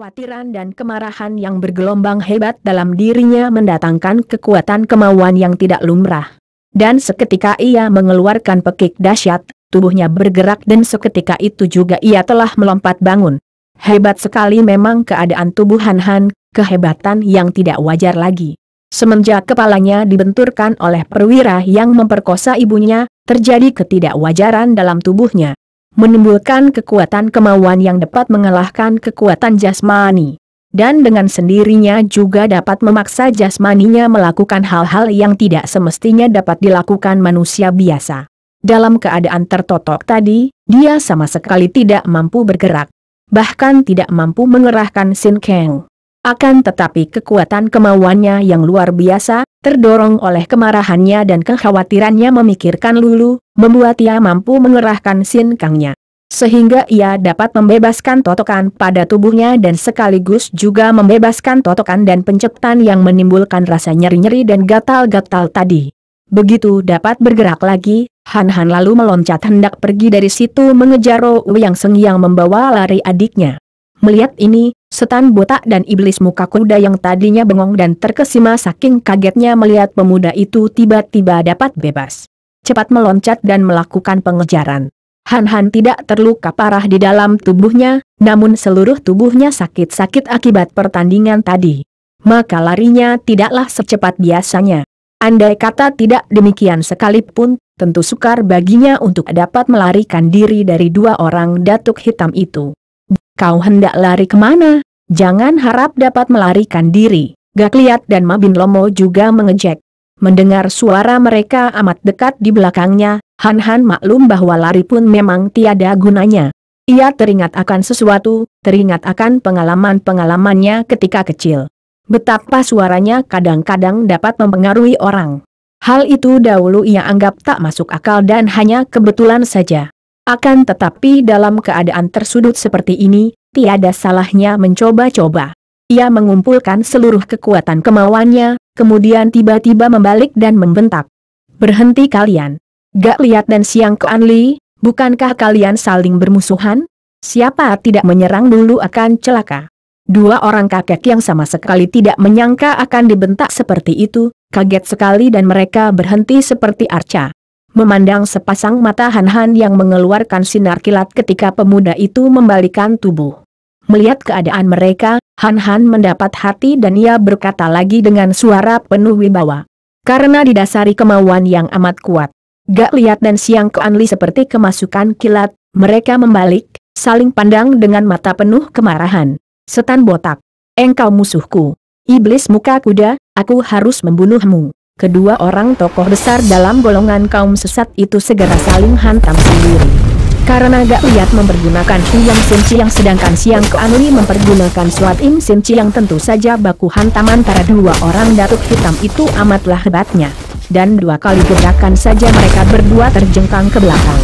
kekhawatiran dan kemarahan yang bergelombang hebat dalam dirinya mendatangkan kekuatan kemauan yang tidak lumrah. Dan seketika ia mengeluarkan pekik dahsyat, tubuhnya bergerak dan seketika itu juga ia telah melompat bangun. Hebat sekali memang keadaan tubuh Han Han, kehebatan yang tidak wajar lagi. Semenjak kepalanya dibenturkan oleh perwira yang memperkosa ibunya, terjadi ketidakwajaran dalam tubuhnya, menimbulkan kekuatan kemauan yang dapat mengalahkan kekuatan jasmani. Dan dengan sendirinya juga dapat memaksa jasmaninya melakukan hal-hal yang tidak semestinya dapat dilakukan manusia biasa. Dalam keadaan tertotok tadi, dia sama sekali tidak mampu bergerak. Bahkan tidak mampu mengerahkan Sin Kang. Akan tetapi kekuatan kemauannya yang luar biasa, terdorong oleh kemarahannya dan kekhawatirannya memikirkan Lulu, membuat ia mampu mengerahkan Sin Kangnya. Sehingga ia dapat membebaskan totokan pada tubuhnya dan sekaligus juga membebaskan totokan dan pencetan yang menimbulkan rasa nyeri-nyeri dan gatal-gatal tadi. Begitu dapat bergerak lagi, Han Han lalu meloncat hendak pergi dari situ mengejar Ouyang Seng yang membawa lari adiknya. Melihat ini, setan botak dan iblis muka kuda yang tadinya bengong dan terkesima saking kagetnya melihat pemuda itu tiba-tiba dapat bebas, cepat meloncat dan melakukan pengejaran. Han Han tidak terluka parah di dalam tubuhnya, namun seluruh tubuhnya sakit-sakit akibat pertandingan tadi. Maka larinya tidaklah secepat biasanya. Andai kata tidak demikian sekalipun, tentu sukar baginya untuk dapat melarikan diri dari dua orang datuk hitam itu. Kau hendak lari kemana? Jangan harap dapat melarikan diri. Gak Liat dan Mabin Lomo juga mengejek. Mendengar suara mereka amat dekat di belakangnya, Han Han maklum bahwa lari pun memang tiada gunanya. Ia teringat akan sesuatu, teringat akan pengalaman-pengalamannya ketika kecil. Betapa suaranya kadang-kadang dapat mempengaruhi orang. Hal itu dahulu ia anggap tak masuk akal dan hanya kebetulan saja. Akan tetapi dalam keadaan tersudut seperti ini, tiada salahnya mencoba-coba. Ia mengumpulkan seluruh kekuatan kemauannya, kemudian tiba-tiba membalik dan membentak. Berhenti kalian! Gak Liat dan Siang Kean Li, bukankah kalian saling bermusuhan? Siapa tidak menyerang dulu akan celaka. Dua orang kakek yang sama sekali tidak menyangka akan dibentak seperti itu, kaget sekali dan mereka berhenti seperti arca. Memandang sepasang mata Han Han yang mengeluarkan sinar kilat ketika pemuda itu membalikkan tubuh. Melihat keadaan mereka, Han Han mendapat hati dan ia berkata lagi dengan suara penuh wibawa. Karena didasari kemauan yang amat kuat, Gak Liat dan Siang Kean Li seperti kemasukan kilat, mereka membalik, saling pandang dengan mata penuh kemarahan. Setan botak, engkau musuhku. Iblis muka kuda, aku harus membunuhmu. Kedua orang tokoh besar dalam golongan kaum sesat itu segera saling hantam sendiri. Karena Gak Liat mempergunakan Huyang Sin Chiang sedangkan Siang Kean Li mempergunakan Swat Im Sin Chiang, tentu saja baku hantam antara dua orang datuk hitam itu amatlah hebatnya. Dan dua kali gebrakan saja mereka berdua terjengkang ke belakang.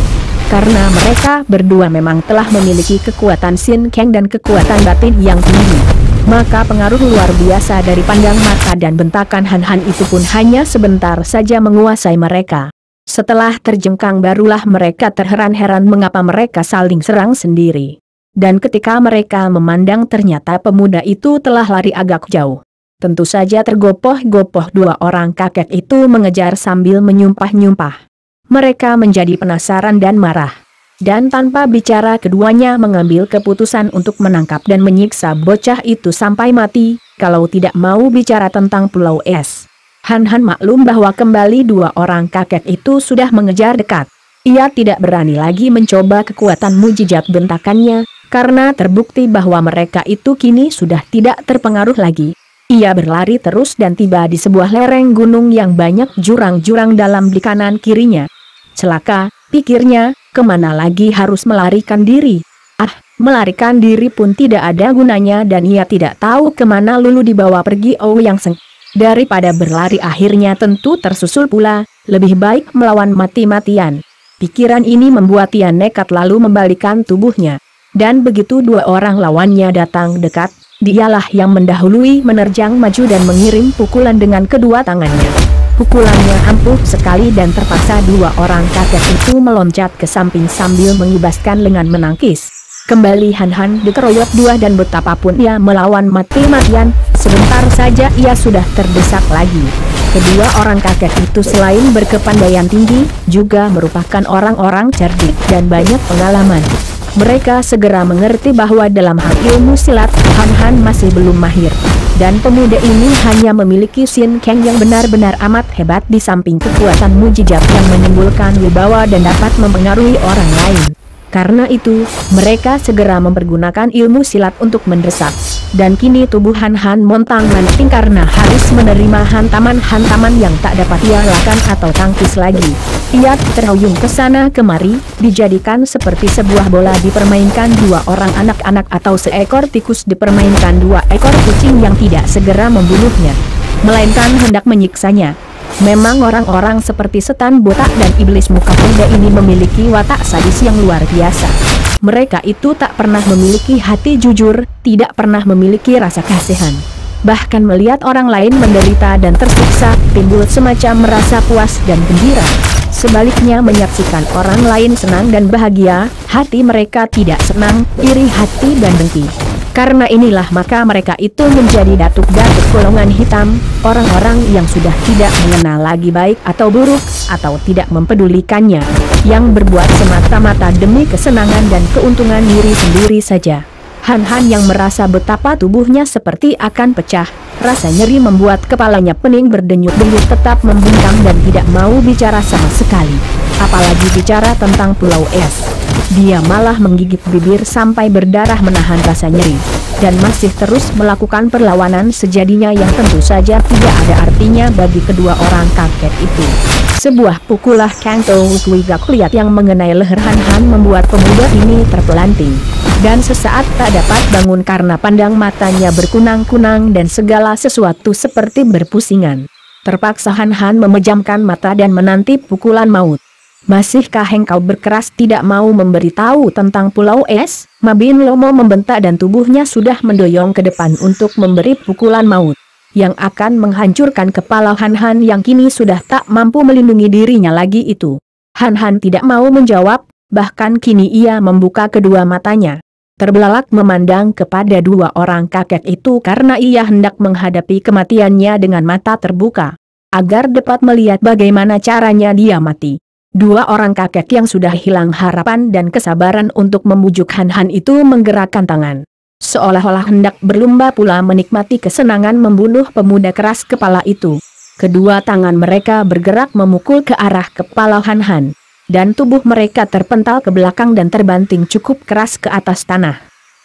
Karena mereka berdua memang telah memiliki kekuatan Sin Kang dan kekuatan batin yang tinggi, maka pengaruh luar biasa dari pandang mata dan bentakan Han Han itu pun hanya sebentar saja menguasai mereka. Setelah terjengkang barulah mereka terheran-heran mengapa mereka saling serang sendiri. Dan ketika mereka memandang ternyata pemuda itu telah lari agak jauh. Tentu saja tergopoh-gopoh dua orang kakek itu mengejar sambil menyumpah-nyumpah. Mereka menjadi penasaran dan marah. Dan tanpa bicara keduanya mengambil keputusan untuk menangkap dan menyiksa bocah itu sampai mati, kalau tidak mau bicara tentang Pulau Es. Han Han maklum bahwa kembali dua orang kakek itu sudah mengejar dekat. Ia tidak berani lagi mencoba kekuatan mujizat bentakannya, karena terbukti bahwa mereka itu kini sudah tidak terpengaruh lagi. Ia berlari terus dan tiba di sebuah lereng gunung yang banyak jurang-jurang dalam di kanan kirinya. Celaka, pikirnya, kemana lagi harus melarikan diri? Melarikan diri pun tidak ada gunanya dan ia tidak tahu kemana Lulu dibawa pergi Ouyang Seng. Daripada berlari akhirnya tentu tersusul pula, lebih baik melawan mati-matian. Pikiran ini membuat ia nekat lalu membalikkan tubuhnya. Dan begitu dua orang lawannya datang dekat, dialah yang mendahului menerjang maju dan mengirim pukulan dengan kedua tangannya. Pukulannya ampuh sekali dan terpaksa dua orang kakek itu meloncat ke samping sambil mengibaskan lengan menangkis. Kembali Han Han dikeroyok dua dan betapapun ia melawan mati-matian, sebentar saja ia sudah terdesak lagi. Kedua orang kakek itu selain berkepandaian tinggi, juga merupakan orang-orang cerdik dan banyak pengalaman. Mereka segera mengerti bahwa dalam hal ilmu silat, Han Han masih belum mahir. Dan pemuda ini hanya memiliki Sin Kang yang benar-benar amat hebat di samping kekuatan mujizat yang menimbulkan wibawa dan dapat mempengaruhi orang lain. Karena itu, mereka segera mempergunakan ilmu silat untuk mendesak. Dan kini tubuh Han Han montang-manting karena harus menerima hantaman-hantaman yang tak dapat ia lakukan atau tangkis lagi. Ia terhuyung ke sana kemari, dijadikan seperti sebuah bola dipermainkan dua orang anak-anak atau seekor tikus dipermainkan dua ekor kucing yang tidak segera membunuhnya, melainkan hendak menyiksanya. Memang orang-orang seperti setan botak dan iblis muka kuda ini memiliki watak sadis yang luar biasa. Mereka itu tak pernah memiliki hati jujur, tidak pernah memiliki rasa kasihan. Bahkan melihat orang lain menderita dan tersiksa, timbul semacam merasa puas dan gembira. Sebaliknya menyaksikan orang lain senang dan bahagia, hati mereka tidak senang, iri hati dan dengki. Karena inilah maka mereka itu menjadi datuk-datuk golongan hitam, orang-orang yang sudah tidak mengenal lagi baik atau buruk, atau tidak mempedulikannya, yang berbuat semata-mata demi kesenangan dan keuntungan diri sendiri saja. Han Han yang merasa betapa tubuhnya seperti akan pecah, rasa nyeri membuat kepalanya pening berdenyut-denyut tetap membungkam dan tidak mau bicara sama sekali. Apalagi bicara tentang Pulau Es. Dia malah menggigit bibir sampai berdarah menahan rasa nyeri. Dan masih terus melakukan perlawanan sejadinya yang tentu saja tidak ada artinya bagi kedua orang kakek itu. Sebuah pukulah Kang To Wigak lihat yang mengenai leher Han Han membuat pemuda ini terpelanting. Dan sesaat tak dapat bangun karena pandang matanya berkunang-kunang dan segala sesuatu seperti berpusingan. Terpaksa Han Han memejamkan mata dan menanti pukulan maut. Masihkah engkau berkeras tidak mau memberitahu tentang Pulau Es? Mabin Lomo membentak dan tubuhnya sudah mendoyong ke depan untuk memberi pukulan maut yang akan menghancurkan kepala Han Han yang kini sudah tak mampu melindungi dirinya lagi itu. Han Han tidak mau menjawab, bahkan kini ia membuka kedua matanya. Terbelalak memandang kepada dua orang kakek itu karena ia hendak menghadapi kematiannya dengan mata terbuka. Agar dapat melihat bagaimana caranya dia mati. Dua orang kakek yang sudah hilang harapan dan kesabaran untuk membujuk Han Han itu menggerakkan tangan. Seolah-olah hendak berlomba pula menikmati kesenangan membunuh pemuda keras kepala itu. Kedua tangan mereka bergerak memukul ke arah kepala Han Han. Dan tubuh mereka terpental ke belakang dan terbanting cukup keras ke atas tanah.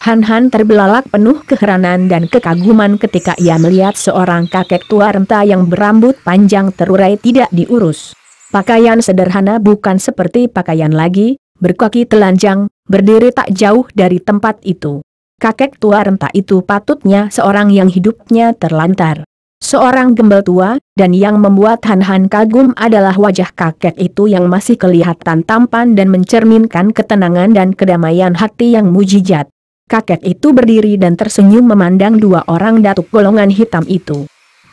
Han Han terbelalak penuh keheranan dan kekaguman ketika ia melihat seorang kakek tua renta yang berambut panjang terurai tidak diurus. Pakaian sederhana bukan seperti pakaian lagi, berkaki telanjang, berdiri tak jauh dari tempat itu. Kakek tua renta itu patutnya seorang yang hidupnya terlantar. Seorang gembel tua, dan yang membuat Han Han kagum adalah wajah kakek itu yang masih kelihatan tampan dan mencerminkan ketenangan dan kedamaian hati yang mujizat. Kakek itu berdiri dan tersenyum memandang dua orang datuk golongan hitam itu.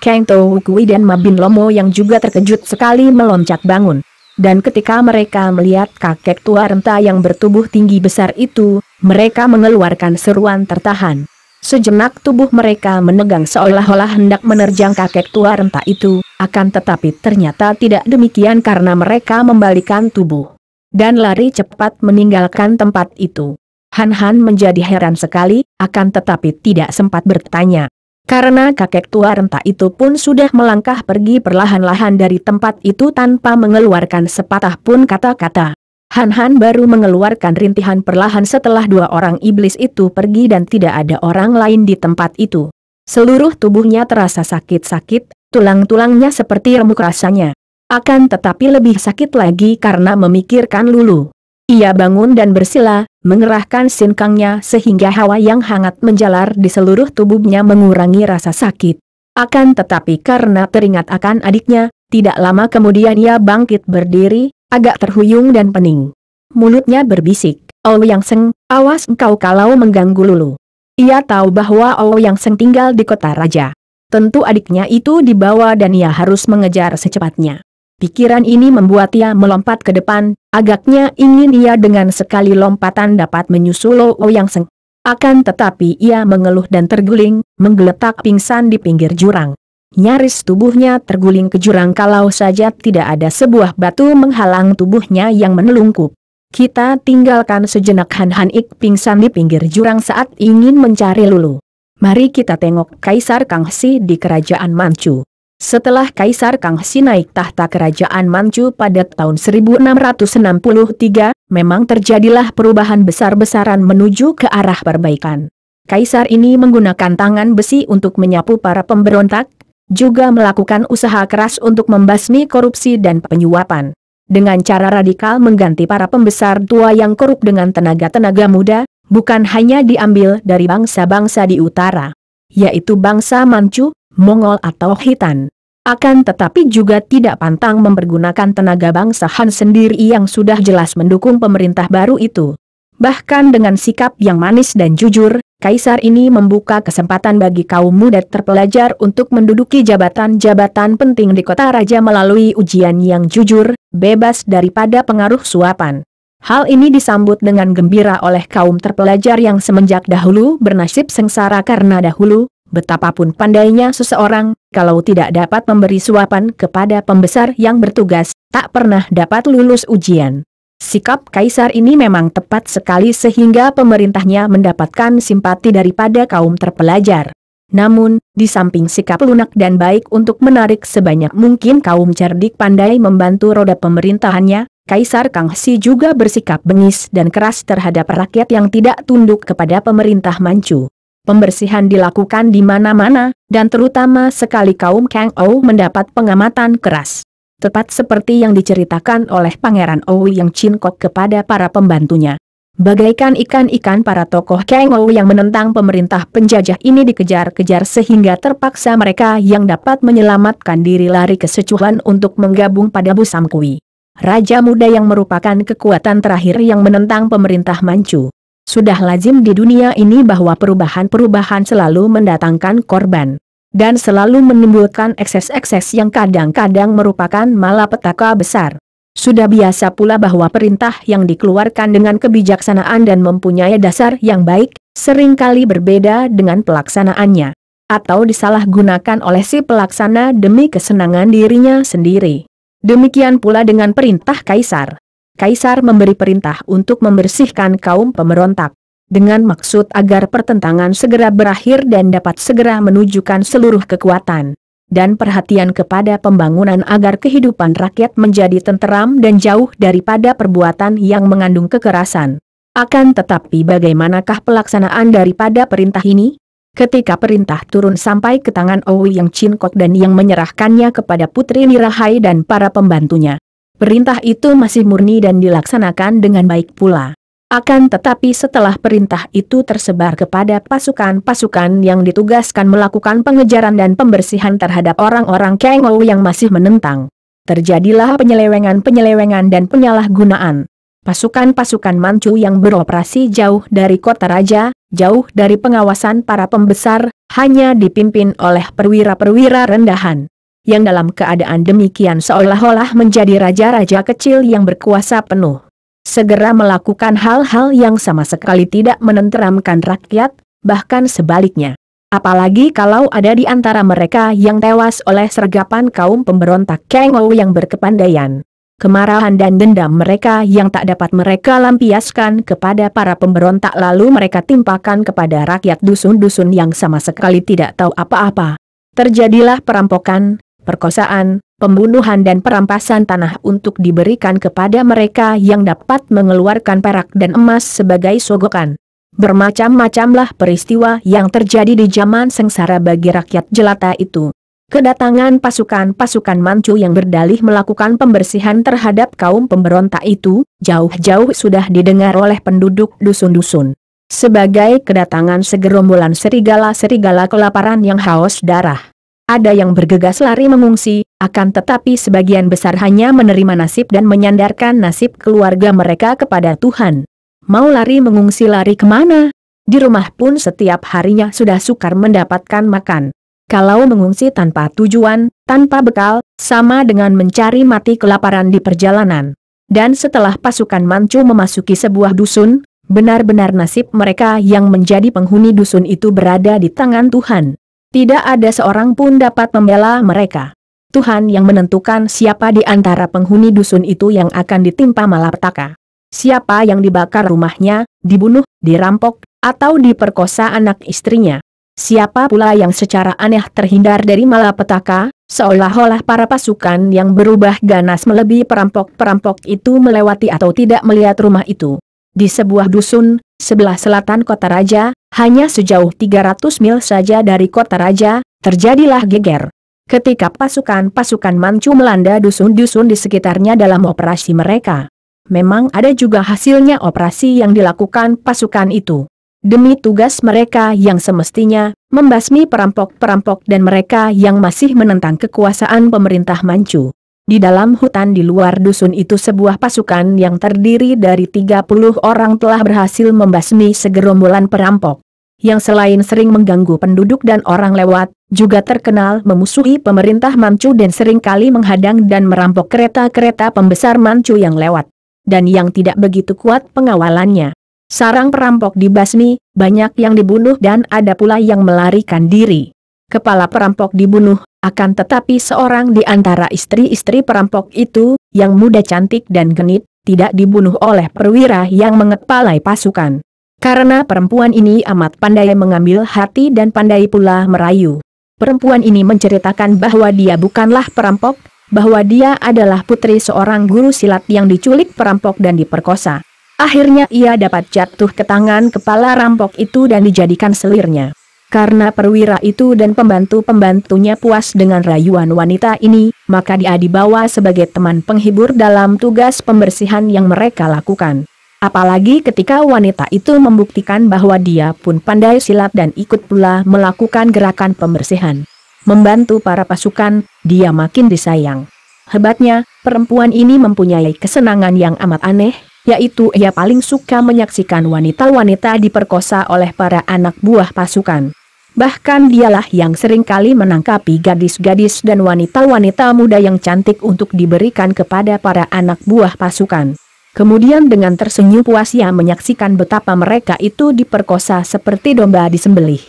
Kang To Wukui dan Mabin Lomo yang juga terkejut sekali meloncat bangun. Dan ketika mereka melihat kakek tua renta yang bertubuh tinggi besar itu, mereka mengeluarkan seruan tertahan. Sejenak tubuh mereka menegang seolah-olah hendak menerjang kakek tua renta itu, akan tetapi ternyata tidak demikian karena mereka membalikan tubuh. Dan lari cepat meninggalkan tempat itu. Han Han menjadi heran sekali, akan tetapi tidak sempat bertanya. Karena kakek tua renta itu pun sudah melangkah pergi perlahan-lahan dari tempat itu tanpa mengeluarkan sepatah pun kata-kata. Han Han baru mengeluarkan rintihan perlahan setelah dua orang iblis itu pergi dan tidak ada orang lain di tempat itu. Seluruh tubuhnya terasa sakit-sakit, tulang-tulangnya seperti remuk rasanya. Akan tetapi lebih sakit lagi karena memikirkan Lulu. Ia bangun dan bersila, mengerahkan sinkangnya sehingga hawa yang hangat menjalar di seluruh tubuhnya mengurangi rasa sakit. Akan tetapi karena teringat akan adiknya, tidak lama kemudian ia bangkit berdiri, agak terhuyung dan pening. Mulutnya berbisik, "Ouyang Seng, awas engkau kalau mengganggu Lulu." Ia tahu bahwa Ouyang Seng tinggal di kota raja. Tentu adiknya itu dibawa dan ia harus mengejar secepatnya. Pikiran ini membuat ia melompat ke depan, agaknya ingin ia dengan sekali lompatan dapat menyusul Lo Yang Seng. Akan tetapi ia mengeluh dan terguling, menggeletak pingsan di pinggir jurang. Nyaris tubuhnya terguling ke jurang kalau saja tidak ada sebuah batu menghalang tubuhnya yang menelungkup. Kita tinggalkan sejenak Han Han Ik pingsan di pinggir jurang saat ingin mencari Lulu. Mari kita tengok Kaisar Kangxi di Kerajaan Manchu. Setelah Kaisar Kangxi naik tahta Kerajaan Manchu pada tahun 1663, memang terjadilah perubahan besar-besaran menuju ke arah perbaikan. Kaisar ini menggunakan tangan besi untuk menyapu para pemberontak, juga melakukan usaha keras untuk membasmi korupsi dan penyuapan. Dengan cara radikal mengganti para pembesar tua yang korup dengan tenaga-tenaga muda, bukan hanya diambil dari bangsa-bangsa di utara, yaitu bangsa Manchu, Mongol atau Khitan. Akan tetapi juga tidak pantang mempergunakan tenaga bangsa Han sendiri yang sudah jelas mendukung pemerintah baru itu. Bahkan dengan sikap yang manis dan jujur, Kaisar ini membuka kesempatan bagi kaum muda terpelajar untuk menduduki jabatan-jabatan penting di kota raja melalui ujian yang jujur, bebas daripada pengaruh suapan. Hal ini disambut dengan gembira oleh kaum terpelajar yang semenjak dahulu bernasib sengsara karena dahulu, betapapun pandainya seseorang, kalau tidak dapat memberi suapan kepada pembesar yang bertugas, tak pernah dapat lulus ujian. Sikap Kaisar ini memang tepat sekali sehingga pemerintahnya mendapatkan simpati daripada kaum terpelajar. Namun, di samping sikap lunak dan baik untuk menarik sebanyak mungkin kaum cerdik pandai membantu roda pemerintahannya, Kaisar Kangxi juga bersikap bengis dan keras terhadap rakyat yang tidak tunduk kepada pemerintah Manchu. Pembersihan dilakukan di mana-mana, dan terutama sekali kaum Kang Ou mendapat pengamatan keras. Tepat seperti yang diceritakan oleh Pangeran Ouyang Chinkok kepada para pembantunya. Bagaikan ikan-ikan para tokoh Kang Ou yang menentang pemerintah penjajah ini dikejar-kejar sehingga terpaksa mereka yang dapat menyelamatkan diri lari ke Sichuan untuk menggabung pada Bu Samkui, raja muda yang merupakan kekuatan terakhir yang menentang pemerintah Manchu. Sudah lazim di dunia ini bahwa perubahan-perubahan selalu mendatangkan korban. Dan selalu menimbulkan ekses-ekses yang kadang-kadang merupakan malapetaka besar. Sudah biasa pula bahwa perintah yang dikeluarkan dengan kebijaksanaan dan mempunyai dasar yang baik, seringkali berbeda dengan pelaksanaannya. Atau disalahgunakan oleh si pelaksana demi kesenangan dirinya sendiri. Demikian pula dengan perintah Kaisar. Kaisar memberi perintah untuk membersihkan kaum pemberontak. Dengan maksud agar pertentangan segera berakhir dan dapat segera menunjukkan seluruh kekuatan dan perhatian kepada pembangunan agar kehidupan rakyat menjadi tenteram dan jauh daripada perbuatan yang mengandung kekerasan. Akan tetapi bagaimanakah pelaksanaan daripada perintah ini? Ketika perintah turun sampai ke tangan Ouyang Chinkok dan yang menyerahkannya kepada Putri Nirahai dan para pembantunya, perintah itu masih murni dan dilaksanakan dengan baik pula. Akan tetapi setelah perintah itu tersebar kepada pasukan-pasukan yang ditugaskan melakukan pengejaran dan pembersihan terhadap orang-orang Kang Ou yang masih menentang, terjadilah penyelewengan-penyelewengan dan penyalahgunaan. Pasukan-pasukan Manchu yang beroperasi jauh dari kota raja, jauh dari pengawasan para pembesar, hanya dipimpin oleh perwira-perwira rendahan, yang dalam keadaan demikian seolah-olah menjadi raja-raja kecil yang berkuasa penuh. Segera melakukan hal-hal yang sama sekali tidak menenteramkan rakyat, bahkan sebaliknya. Apalagi kalau ada di antara mereka yang tewas oleh sergapan kaum pemberontak Kang Ou yang berkepandaian. Kemarahan dan dendam mereka yang tak dapat mereka lampiaskan kepada para pemberontak lalu mereka timpakan kepada rakyat dusun-dusun yang sama sekali tidak tahu apa-apa. Terjadilah perampokan, perkosaan, pembunuhan dan perampasan tanah untuk diberikan kepada mereka yang dapat mengeluarkan perak dan emas sebagai sogokan. Bermacam-macamlah peristiwa yang terjadi di zaman sengsara bagi rakyat jelata itu. Kedatangan pasukan-pasukan Manchu yang berdalih melakukan pembersihan terhadap kaum pemberontak itu, jauh-jauh sudah didengar oleh penduduk dusun-dusun. Sebagai kedatangan segerombolan serigala-serigala kelaparan yang haus darah. Ada yang bergegas lari mengungsi, akan tetapi sebagian besar hanya menerima nasib dan menyandarkan nasib keluarga mereka kepada Tuhan. Mau lari mengungsi lari kemana? Di rumah pun setiap harinya sudah sukar mendapatkan makan. Kalau mengungsi tanpa tujuan, tanpa bekal, sama dengan mencari mati kelaparan di perjalanan. Dan setelah pasukan Manchu memasuki sebuah dusun, benar-benar nasib mereka yang menjadi penghuni dusun itu berada di tangan Tuhan. Tidak ada seorang pun dapat membela mereka. Tuhan yang menentukan siapa di antara penghuni dusun itu yang akan ditimpa malapetaka. Siapa yang dibakar rumahnya, dibunuh, dirampok, atau diperkosa anak istrinya. Siapa pula yang secara aneh terhindar dari malapetaka, seolah-olah para pasukan yang berubah ganas melebihi perampok-perampok itu melewati atau tidak melihat rumah itu. Di sebuah dusun, sebelah selatan kota raja, hanya sejauh 300 mil saja dari kota raja, terjadilah geger. Ketika pasukan-pasukan Manchu melanda dusun-dusun di sekitarnya dalam operasi mereka. Memang ada juga hasilnya operasi yang dilakukan pasukan itu. Demi tugas mereka yang semestinya membasmi perampok-perampok dan mereka yang masih menentang kekuasaan pemerintah Manchu. Di dalam hutan di luar dusun itu sebuah pasukan yang terdiri dari 30 orang telah berhasil membasmi segerombolan perampok. Yang selain sering mengganggu penduduk dan orang lewat, juga terkenal memusuhi pemerintah Manchu dan seringkali menghadang dan merampok kereta-kereta pembesar Manchu yang lewat. Dan yang tidak begitu kuat pengawalannya. Sarang perampok dibasmi, banyak yang dibunuh dan ada pula yang melarikan diri. Kepala perampok dibunuh, akan tetapi seorang di antara istri-istri perampok itu, yang muda cantik dan genit, tidak dibunuh oleh perwira yang mengepalai pasukan. Karena perempuan ini amat pandai mengambil hati dan pandai pula merayu. Perempuan ini menceritakan bahwa dia bukanlah perampok, bahwa dia adalah putri seorang guru silat yang diculik perampok dan diperkosa. Akhirnya ia dapat jatuh ke tangan kepala rampok itu dan dijadikan selirnya. Karena perwira itu dan pembantu-pembantunya puas dengan rayuan wanita ini, maka dia dibawa sebagai teman penghibur dalam tugas pembersihan yang mereka lakukan. Apalagi ketika wanita itu membuktikan bahwa dia pun pandai silat dan ikut pula melakukan gerakan pembersihan. Membantu para pasukan, dia makin disayang. Hebatnya, perempuan ini mempunyai kesenangan yang amat aneh, yaitu ia paling suka menyaksikan wanita-wanita diperkosa oleh para anak buah pasukan. Bahkan dialah yang seringkali menangkapi gadis-gadis dan wanita-wanita muda yang cantik untuk diberikan kepada para anak buah pasukan. Kemudian dengan tersenyum puas ia menyaksikan betapa mereka itu diperkosa seperti domba disembelih.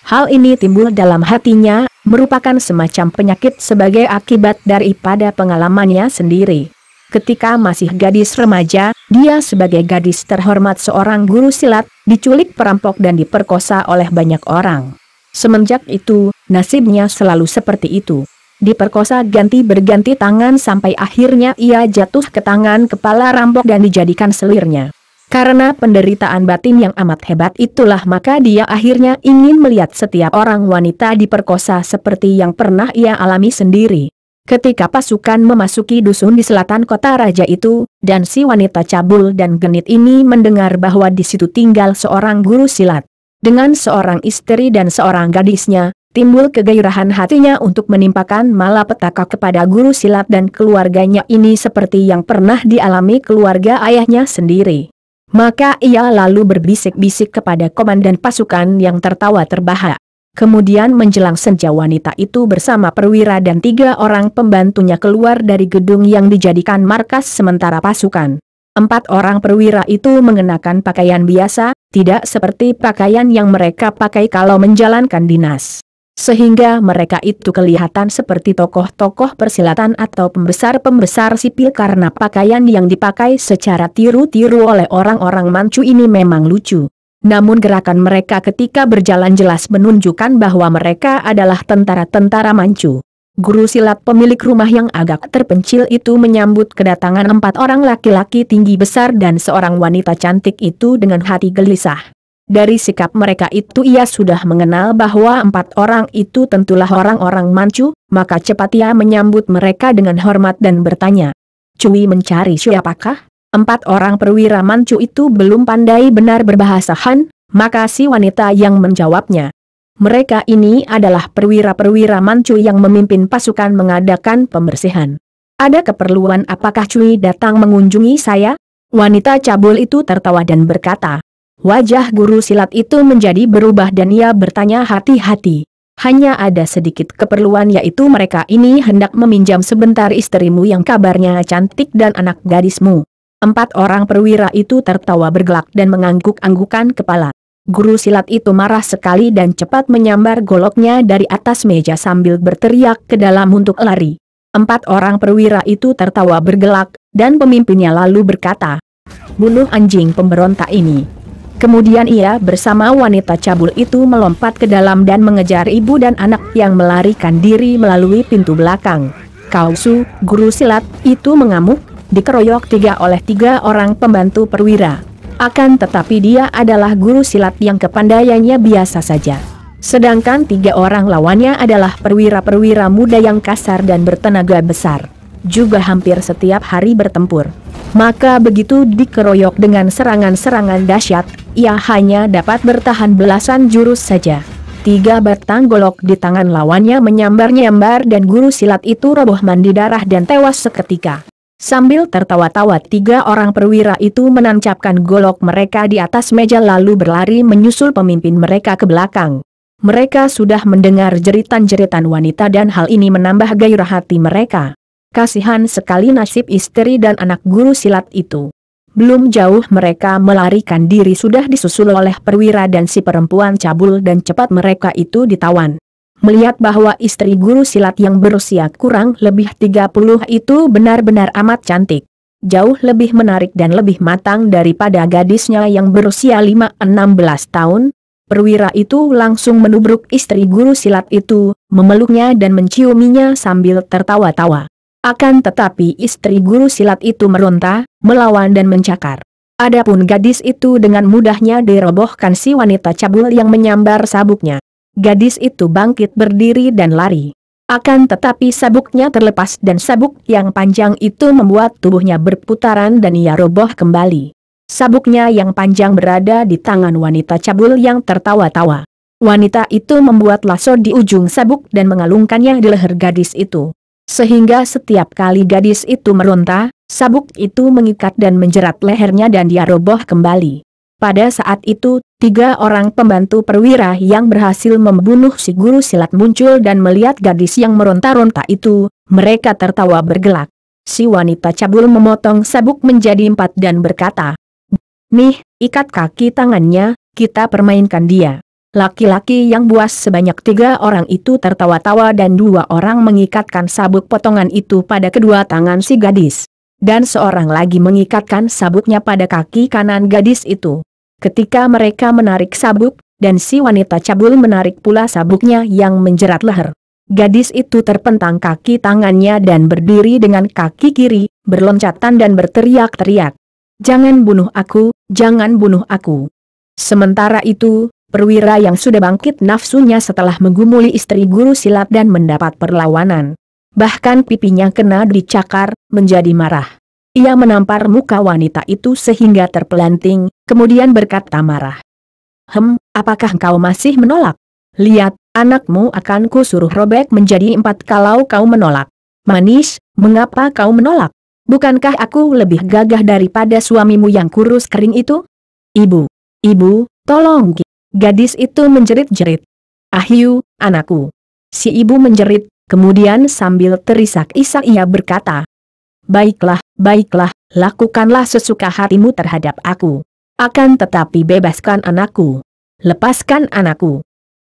Hal ini timbul dalam hatinya, merupakan semacam penyakit sebagai akibat daripada pengalamannya sendiri. Ketika masih gadis remaja, dia sebagai gadis terhormat seorang guru silat, diculik perampok dan diperkosa oleh banyak orang. Semenjak itu, nasibnya selalu seperti itu. Diperkosa ganti berganti tangan sampai akhirnya ia jatuh ke tangan kepala rampok dan dijadikan selirnya. Karena penderitaan batin yang amat hebat itulah maka dia akhirnya ingin melihat setiap orang wanita diperkosa seperti yang pernah ia alami sendiri. Ketika pasukan memasuki dusun di selatan kota raja itu, dan si wanita cabul dan genit ini mendengar bahwa di situ tinggal seorang guru silat. Dengan seorang istri dan seorang gadisnya, timbul kegairahan hatinya untuk menimpakan malapetaka kepada guru silat dan keluarganya ini seperti yang pernah dialami keluarga ayahnya sendiri. Maka ia lalu berbisik-bisik kepada komandan pasukan yang tertawa terbahak. Kemudian menjelang senja wanita itu bersama perwira dan 3 orang pembantunya keluar dari gedung yang dijadikan markas sementara pasukan. 4 orang perwira itu mengenakan pakaian biasa, tidak seperti pakaian yang mereka pakai kalau menjalankan dinas. Sehingga mereka itu kelihatan seperti tokoh-tokoh persilatan atau pembesar-pembesar sipil karena pakaian yang dipakai secara tiru-tiru oleh orang-orang Manchu ini memang lucu. Namun gerakan mereka ketika berjalan jelas menunjukkan bahwa mereka adalah tentara-tentara Manchu. Guru silat pemilik rumah yang agak terpencil itu menyambut kedatangan 4 orang laki-laki tinggi besar dan seorang wanita cantik itu dengan hati gelisah. Dari sikap mereka itu ia sudah mengenal bahwa 4 orang itu tentulah orang-orang Manchu, maka cepat ia menyambut mereka dengan hormat dan bertanya, "Cui mencari siapakah?" 4 orang perwira Manchu itu belum pandai benar berbahasa Han, maka si wanita yang menjawabnya. Mereka ini adalah perwira-perwira Manchu yang memimpin pasukan mengadakan pembersihan. Ada keperluan apakah Cui datang mengunjungi saya? Wanita cabul itu tertawa dan berkata. Wajah guru silat itu menjadi berubah dan ia bertanya hati-hati. Hanya ada sedikit keperluan, yaitu mereka ini hendak meminjam sebentar istrimu yang kabarnya cantik dan anak gadismu. 4 orang perwira itu tertawa bergelak dan mengangguk-anggukan kepala. Guru silat itu marah sekali dan cepat menyambar goloknya dari atas meja sambil berteriak ke dalam untuk lari. 4 orang perwira itu tertawa bergelak, dan pemimpinnya lalu berkata, "Bunuh anjing pemberontak ini." Kemudian ia bersama wanita cabul itu melompat ke dalam dan mengejar ibu dan anak yang melarikan diri melalui pintu belakang. Kausu, guru silat, itu mengamuk, dikeroyok 3 oleh 3 orang pembantu perwira. Akan tetapi dia adalah guru silat yang kepandaiannya biasa saja. Sedangkan 3 orang lawannya adalah perwira-perwira muda yang kasar dan bertenaga besar. Juga hampir setiap hari bertempur. Maka begitu dikeroyok dengan serangan-serangan dahsyat, ia hanya dapat bertahan belasan jurus saja. 3 batang golok di tangan lawannya menyambar-nyambar dan guru silat itu roboh mandi darah dan tewas seketika. Sambil tertawa-tawa 3 orang perwira itu menancapkan golok mereka di atas meja lalu berlari menyusul pemimpin mereka ke belakang. Mereka sudah mendengar jeritan-jeritan wanita dan hal ini menambah gairah hati mereka. Kasihan sekali nasib istri dan anak guru silat itu. Belum jauh mereka melarikan diri sudah disusul oleh perwira dan si perempuan cabul dan cepat mereka itu ditawan. Melihat bahwa istri guru silat yang berusia kurang lebih 30 itu benar-benar amat cantik. Jauh lebih menarik dan lebih matang daripada gadisnya yang berusia 5-16 tahun. Perwira itu langsung menubruk istri guru silat itu, memeluknya dan menciuminya sambil tertawa-tawa. Akan tetapi istri guru silat itu meronta, melawan dan mencakar. Adapun gadis itu dengan mudahnya dirobohkan si wanita cabul yang menyambar sabuknya. Gadis itu bangkit berdiri dan lari. Akan tetapi sabuknya terlepas dan sabuk yang panjang itu membuat tubuhnya berputaran dan ia roboh kembali. Sabuknya yang panjang berada di tangan wanita cabul yang tertawa-tawa. Wanita itu membuat lasso di ujung sabuk dan mengalungkannya di leher gadis itu. Sehingga setiap kali gadis itu meronta, sabuk itu mengikat dan menjerat lehernya dan dia roboh kembali. Pada saat itu, 3 orang pembantu perwira yang berhasil membunuh si guru silat muncul dan melihat gadis yang meronta-ronta itu, mereka tertawa bergelak. Si wanita cabul memotong sabuk menjadi 4 dan berkata, "Nih, ikat kaki tangannya, kita permainkan dia." Laki-laki yang buas sebanyak 3 orang itu tertawa-tawa dan 2 orang mengikatkan sabuk potongan itu pada kedua tangan si gadis. Dan seorang lagi mengikatkan sabuknya pada kaki kanan gadis itu. Ketika mereka menarik sabuk, dan si wanita cabul menarik pula sabuknya yang menjerat leher. Gadis itu terpentang kaki tangannya dan berdiri dengan kaki kiri, berloncatan dan berteriak-teriak. "Jangan bunuh aku, jangan bunuh aku." Sementara itu, perwira yang sudah bangkit nafsunya setelah menggumuli istri guru silat dan mendapat perlawanan. Bahkan pipinya kena dicakar, menjadi marah. Ia menampar muka wanita itu sehingga terpelanting, kemudian berkata marah. Apakah kau masih menolak? Lihat, anakmu akan kusuruh robek menjadi 4 kalau kau menolak. Manis, mengapa kau menolak? Bukankah aku lebih gagah daripada suamimu yang kurus kering itu? Ibu, tolong. Gadis itu menjerit-jerit. "Ahyu, anakku." Si ibu menjerit, kemudian sambil terisak-isak ia berkata, Baiklah, lakukanlah sesuka hatimu terhadap aku. Akan tetapi bebaskan anakku. Lepaskan anakku."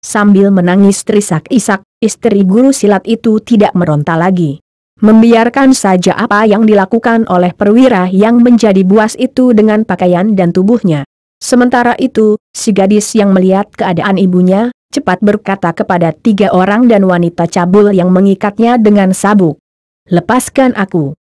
Sambil menangis terisak-isak, istri guru silat itu tidak meronta lagi. Membiarkan saja apa yang dilakukan oleh perwira yang menjadi buas itu dengan pakaian dan tubuhnya. Sementara itu, si gadis yang melihat keadaan ibunya, cepat berkata kepada 3 orang dan wanita cabul yang mengikatnya dengan sabuk. "Lepaskan aku.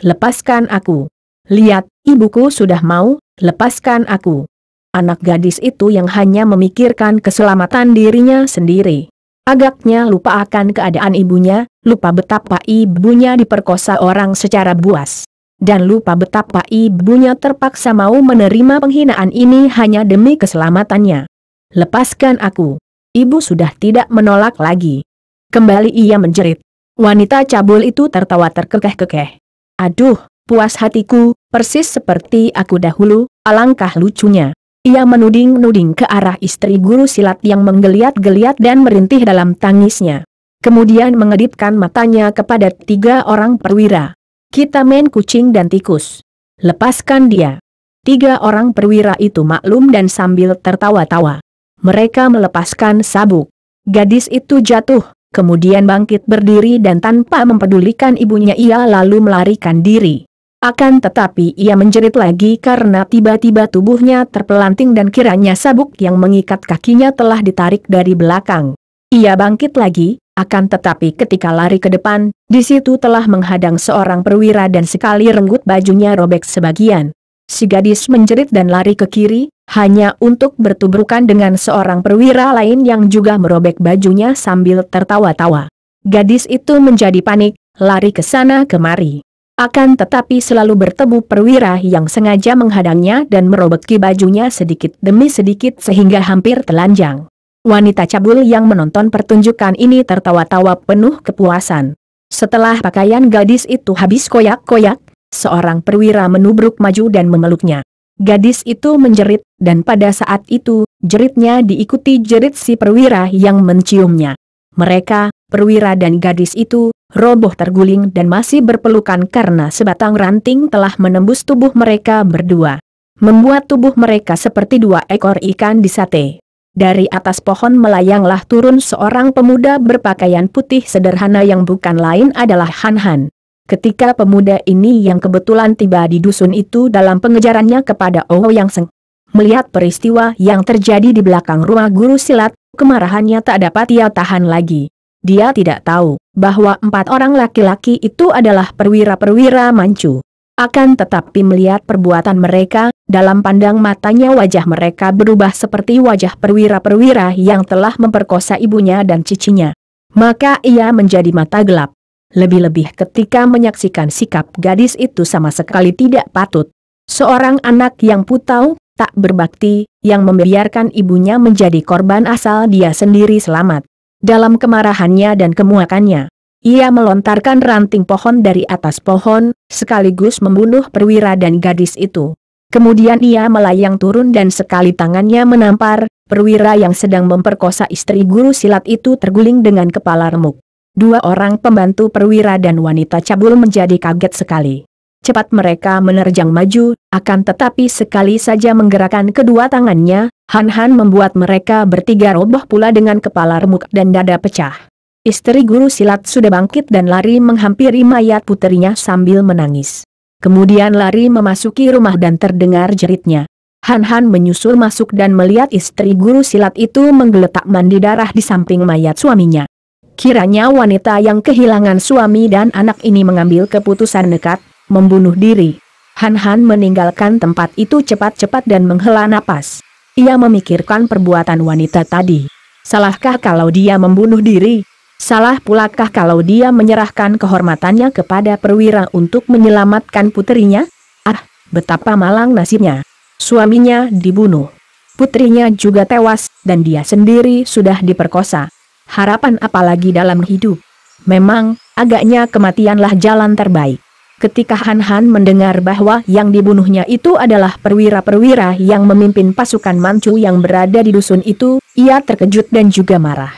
Lepaskan aku. Lihat, ibuku sudah mau, lepaskan aku." Anak gadis itu yang hanya memikirkan keselamatan dirinya sendiri. Agaknya lupa akan keadaan ibunya, lupa betapa ibunya diperkosa orang secara buas. Dan lupa betapa ibunya terpaksa mau menerima penghinaan ini hanya demi keselamatannya. "Lepaskan aku." Ibu sudah tidak menolak lagi. Kembali ia menjerit. Wanita cabul itu tertawa terkekeh-kekeh. "Aduh, puas hatiku, persis seperti aku dahulu, alangkah lucunya. Ia menuding-nuding ke arah istri guru silat yang menggeliat-geliat dan merintih dalam tangisnya. Kemudian mengedipkan matanya kepada 3 orang perwira. Kita main kucing dan tikus. Lepaskan dia. 3 orang perwira itu maklum dan sambil tertawa-tawa. Mereka melepaskan sabuk. Gadis itu jatuh, kemudian bangkit berdiri dan tanpa mempedulikan ibunya ia lalu melarikan diri. Akan tetapi ia menjerit lagi karena tiba-tiba tubuhnya terpelanting dan kiranya sabuk yang mengikat kakinya telah ditarik dari belakang. Ia bangkit lagi, akan tetapi ketika lari ke depan, di situ telah menghadang seorang perwira dan sekali renggut bajunya robek sebagian. Si gadis menjerit dan lari ke kiri, hanya untuk bertubrukan dengan seorang perwira lain yang juga merobek bajunya sambil tertawa-tawa. Gadis itu menjadi panik, lari ke sana kemari. Akan tetapi selalu bertemu perwira yang sengaja menghadangnya dan merobeki bajunya sedikit demi sedikit sehingga hampir telanjang. Wanita cabul yang menonton pertunjukan ini tertawa-tawa penuh kepuasan. Setelah pakaian gadis itu habis koyak-koyak, seorang perwira menubruk maju dan memeluknya. Gadis itu menjerit, dan pada saat itu, jeritnya diikuti jerit si perwira yang menciumnya. Mereka, perwira dan gadis itu, roboh terguling dan masih berpelukan karena sebatang ranting telah menembus tubuh mereka berdua. Membuat tubuh mereka seperti 2 ekor ikan di sate. Dari atas pohon melayanglah turun seorang pemuda berpakaian putih sederhana yang bukan lain adalah Han Han. Ketika pemuda ini yang kebetulan tiba di dusun itu dalam pengejarannya kepada Ouyang Seng, melihat peristiwa yang terjadi di belakang rumah guru silat, kemarahannya tak dapat ia tahan lagi. Dia tidak tahu bahwa 4 orang laki-laki itu adalah perwira-perwira Manchu. Akan tetapi melihat perbuatan mereka, dalam pandang matanya wajah mereka berubah seperti wajah perwira-perwira yang telah memperkosa ibunya dan cicinya. Maka ia menjadi mata gelap. Lebih-lebih ketika menyaksikan sikap gadis itu sama sekali tidak patut. Seorang anak yang putau, tak berbakti, yang membiarkan ibunya menjadi korban asal dia sendiri selamat. Dalam kemarahannya dan kemuakannya, ia melontarkan ranting pohon dari atas pohon, sekaligus membunuh perwira dan gadis itu. Kemudian ia melayang turun dan sekali tangannya menampar, perwira yang sedang memperkosa istri guru silat itu terguling dengan kepala remuk. 2 orang pembantu perwira dan wanita cabul menjadi kaget sekali. Cepat mereka menerjang maju, akan tetapi sekali saja menggerakkan kedua tangannya, Han Han membuat mereka bertiga roboh pula dengan kepala remuk dan dada pecah. Istri guru silat sudah bangkit dan lari menghampiri mayat puterinya sambil menangis. Kemudian lari memasuki rumah dan terdengar jeritnya. Han Han menyusul masuk dan melihat istri guru silat itu menggeletak mandi darah di samping mayat suaminya. Kiranya wanita yang kehilangan suami dan anak ini mengambil keputusan nekat, membunuh diri. Han Han meninggalkan tempat itu cepat-cepat dan menghela napas. Ia memikirkan perbuatan wanita tadi. Salahkah kalau dia membunuh diri? Salah pulakah kalau dia menyerahkan kehormatannya kepada perwira untuk menyelamatkan puterinya? Ah, betapa malang nasibnya. Suaminya dibunuh. Putrinya juga tewas, dan dia sendiri sudah diperkosa. Harapan apalagi dalam hidup? Memang, agaknya kematianlah jalan terbaik. Ketika Han Han mendengar bahwa yang dibunuhnya itu adalah perwira-perwira yang memimpin pasukan Manchu yang berada di dusun itu, ia terkejut dan juga marah.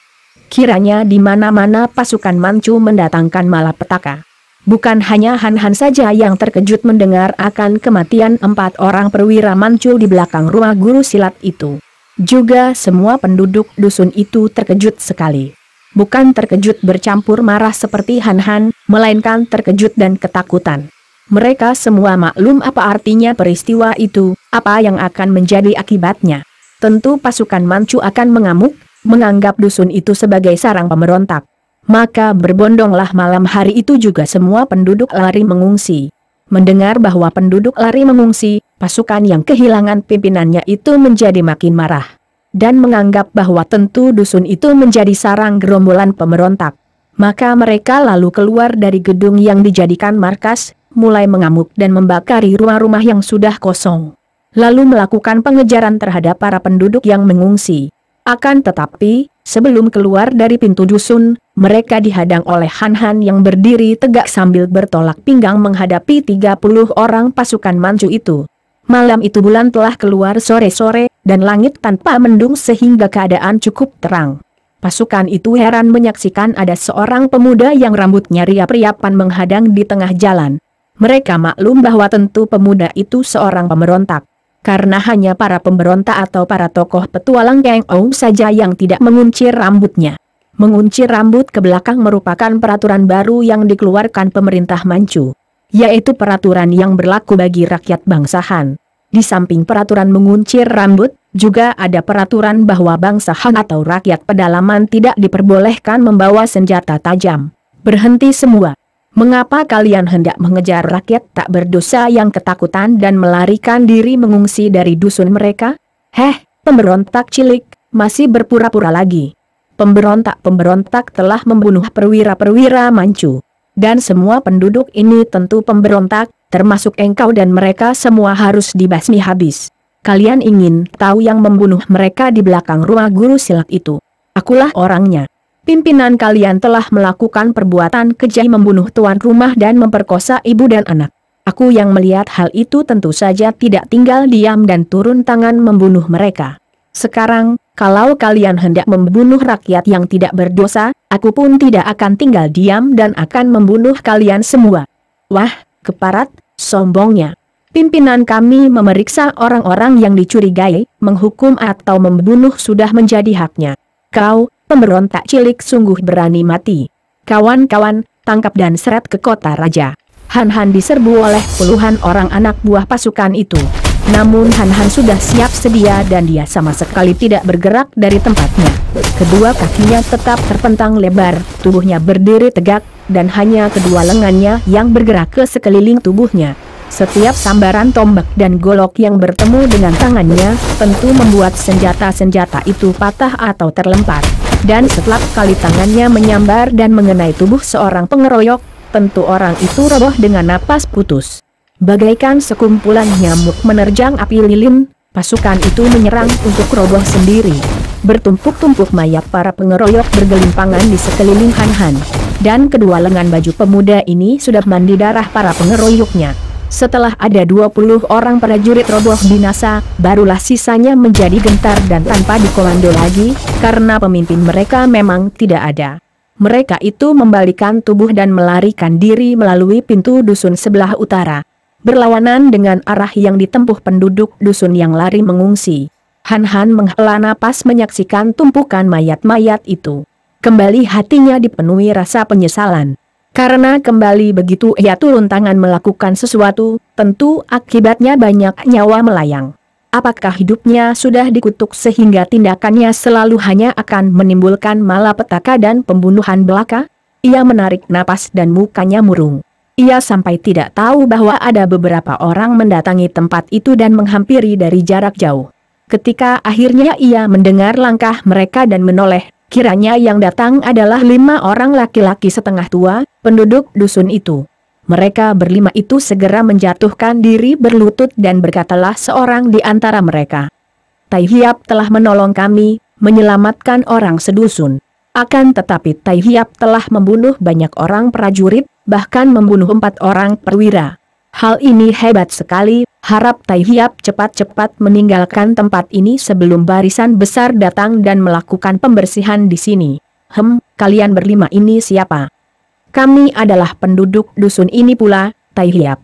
Kiranya di mana-mana pasukan Manchu mendatangkan malapetaka. Bukan hanya Han Han saja yang terkejut mendengar akan kematian 4 orang perwira Manchu di belakang rumah guru silat itu. Juga semua penduduk dusun itu terkejut sekali. Bukan terkejut bercampur marah seperti Han Han, melainkan terkejut dan ketakutan. Mereka semua maklum apa artinya peristiwa itu, apa yang akan menjadi akibatnya. Tentu pasukan Manchu akan mengamuk, menganggap dusun itu sebagai sarang pemberontak. Maka berbondonglah malam hari itu juga semua penduduk lari mengungsi. Mendengar bahwa penduduk lari mengungsi, pasukan yang kehilangan pimpinannya itu menjadi makin marah. Dan menganggap bahwa tentu dusun itu menjadi sarang gerombolan pemberontak. Maka mereka lalu keluar dari gedung yang dijadikan markas, mulai mengamuk dan membakari rumah-rumah yang sudah kosong. Lalu melakukan pengejaran terhadap para penduduk yang mengungsi. Akan tetapi, sebelum keluar dari pintu dusun, mereka dihadang oleh Han Han yang berdiri tegak sambil bertolak pinggang menghadapi 30 orang pasukan Manchu itu. Malam itu bulan telah keluar sore-sore, dan langit tanpa mendung sehingga keadaan cukup terang. Pasukan itu heran menyaksikan ada seorang pemuda yang rambutnya riap-riapan menghadang di tengah jalan. Mereka maklum bahwa tentu pemuda itu seorang pemberontak. Karena hanya para pemberontak atau para tokoh petualang Kang Ou saja yang tidak menguncir rambutnya. Menguncir rambut ke belakang merupakan peraturan baru yang dikeluarkan pemerintah Manchu, yaitu peraturan yang berlaku bagi rakyat bangsa Han. Di samping peraturan menguncir rambut, juga ada peraturan bahwa bangsa Han atau rakyat pedalaman tidak diperbolehkan membawa senjata tajam. Berhenti semua. Mengapa kalian hendak mengejar rakyat tak berdosa yang ketakutan dan melarikan diri mengungsi dari dusun mereka? Pemberontak cilik, masih berpura-pura lagi. Pemberontak-pemberontak telah membunuh perwira-perwira Manchu. Dan semua penduduk ini tentu pemberontak, termasuk engkau dan mereka semua harus dibasmi habis. Kalian ingin tahu yang membunuh mereka di belakang rumah guru silat itu? Akulah orangnya. Pimpinan kalian telah melakukan perbuatan keji membunuh tuan rumah dan memperkosa ibu dan anak. Aku yang melihat hal itu tentu saja tidak tinggal diam dan turun tangan membunuh mereka. Sekarang, kalau kalian hendak membunuh rakyat yang tidak berdosa, aku pun tidak akan tinggal diam dan akan membunuh kalian semua. Wah, keparat, sombongnya. Pimpinan kami memeriksa orang-orang yang dicurigai, menghukum atau membunuh sudah menjadi haknya. Kau, pemberontak cilik sungguh berani mati. Kawan-kawan, tangkap dan seret ke kota raja. Han diserbu oleh puluhan orang anak buah pasukan itu. Namun Han sudah siap sedia dan dia sama sekali tidak bergerak dari tempatnya. Kedua kakinya tetap terpentang lebar, tubuhnya berdiri tegak, dan hanya kedua lengannya yang bergerak ke sekeliling tubuhnya. Setiap sambaran tombak dan golok yang bertemu dengan tangannya, tentu membuat senjata-senjata itu patah atau terlempar. Dan setelah kali tangannya menyambar dan mengenai tubuh seorang pengeroyok, tentu orang itu roboh dengan napas putus. Bagaikan sekumpulan nyamuk menerjang api lilin, pasukan itu menyerang untuk roboh sendiri. Bertumpuk-tumpuk mayat para pengeroyok bergelimpangan di sekeliling Han. Dan kedua lengan baju pemuda ini sudah mandi darah para pengeroyoknya. Setelah ada 20 orang prajurit roboh binasa, barulah sisanya menjadi gentar dan tanpa dikomando lagi, karena pemimpin mereka memang tidak ada. Mereka itu membalikan tubuh dan melarikan diri melalui pintu dusun sebelah utara. Berlawanan dengan arah yang ditempuh penduduk dusun yang lari mengungsi. Han menghela napas menyaksikan tumpukan mayat-mayat itu. Kembali hatinya dipenuhi rasa penyesalan. Karena kembali begitu ia turun tangan melakukan sesuatu, tentu akibatnya banyak nyawa melayang. Apakah hidupnya sudah dikutuk sehingga tindakannya selalu hanya akan menimbulkan malapetaka dan pembunuhan belaka? Ia menarik napas dan mukanya murung. Ia sampai tidak tahu bahwa ada beberapa orang mendatangi tempat itu dan menghampiri dari jarak jauh. Ketika akhirnya ia mendengar langkah mereka dan menoleh, kiranya yang datang adalah 5 orang laki-laki setengah tua, penduduk dusun itu. Mereka berlima itu segera menjatuhkan diri berlutut dan berkatalah seorang di antara mereka. Tai Hiap telah menolong kami, menyelamatkan orang sedusun. Akan tetapi Tai Hiap telah membunuh banyak orang prajurit, bahkan membunuh 4 orang perwira. Hal ini hebat sekali, harap Tai Hiap cepat-cepat meninggalkan tempat ini sebelum barisan besar datang dan melakukan pembersihan di sini. Kalian berlima ini siapa? Kami adalah penduduk dusun ini pula, Tai Hiap.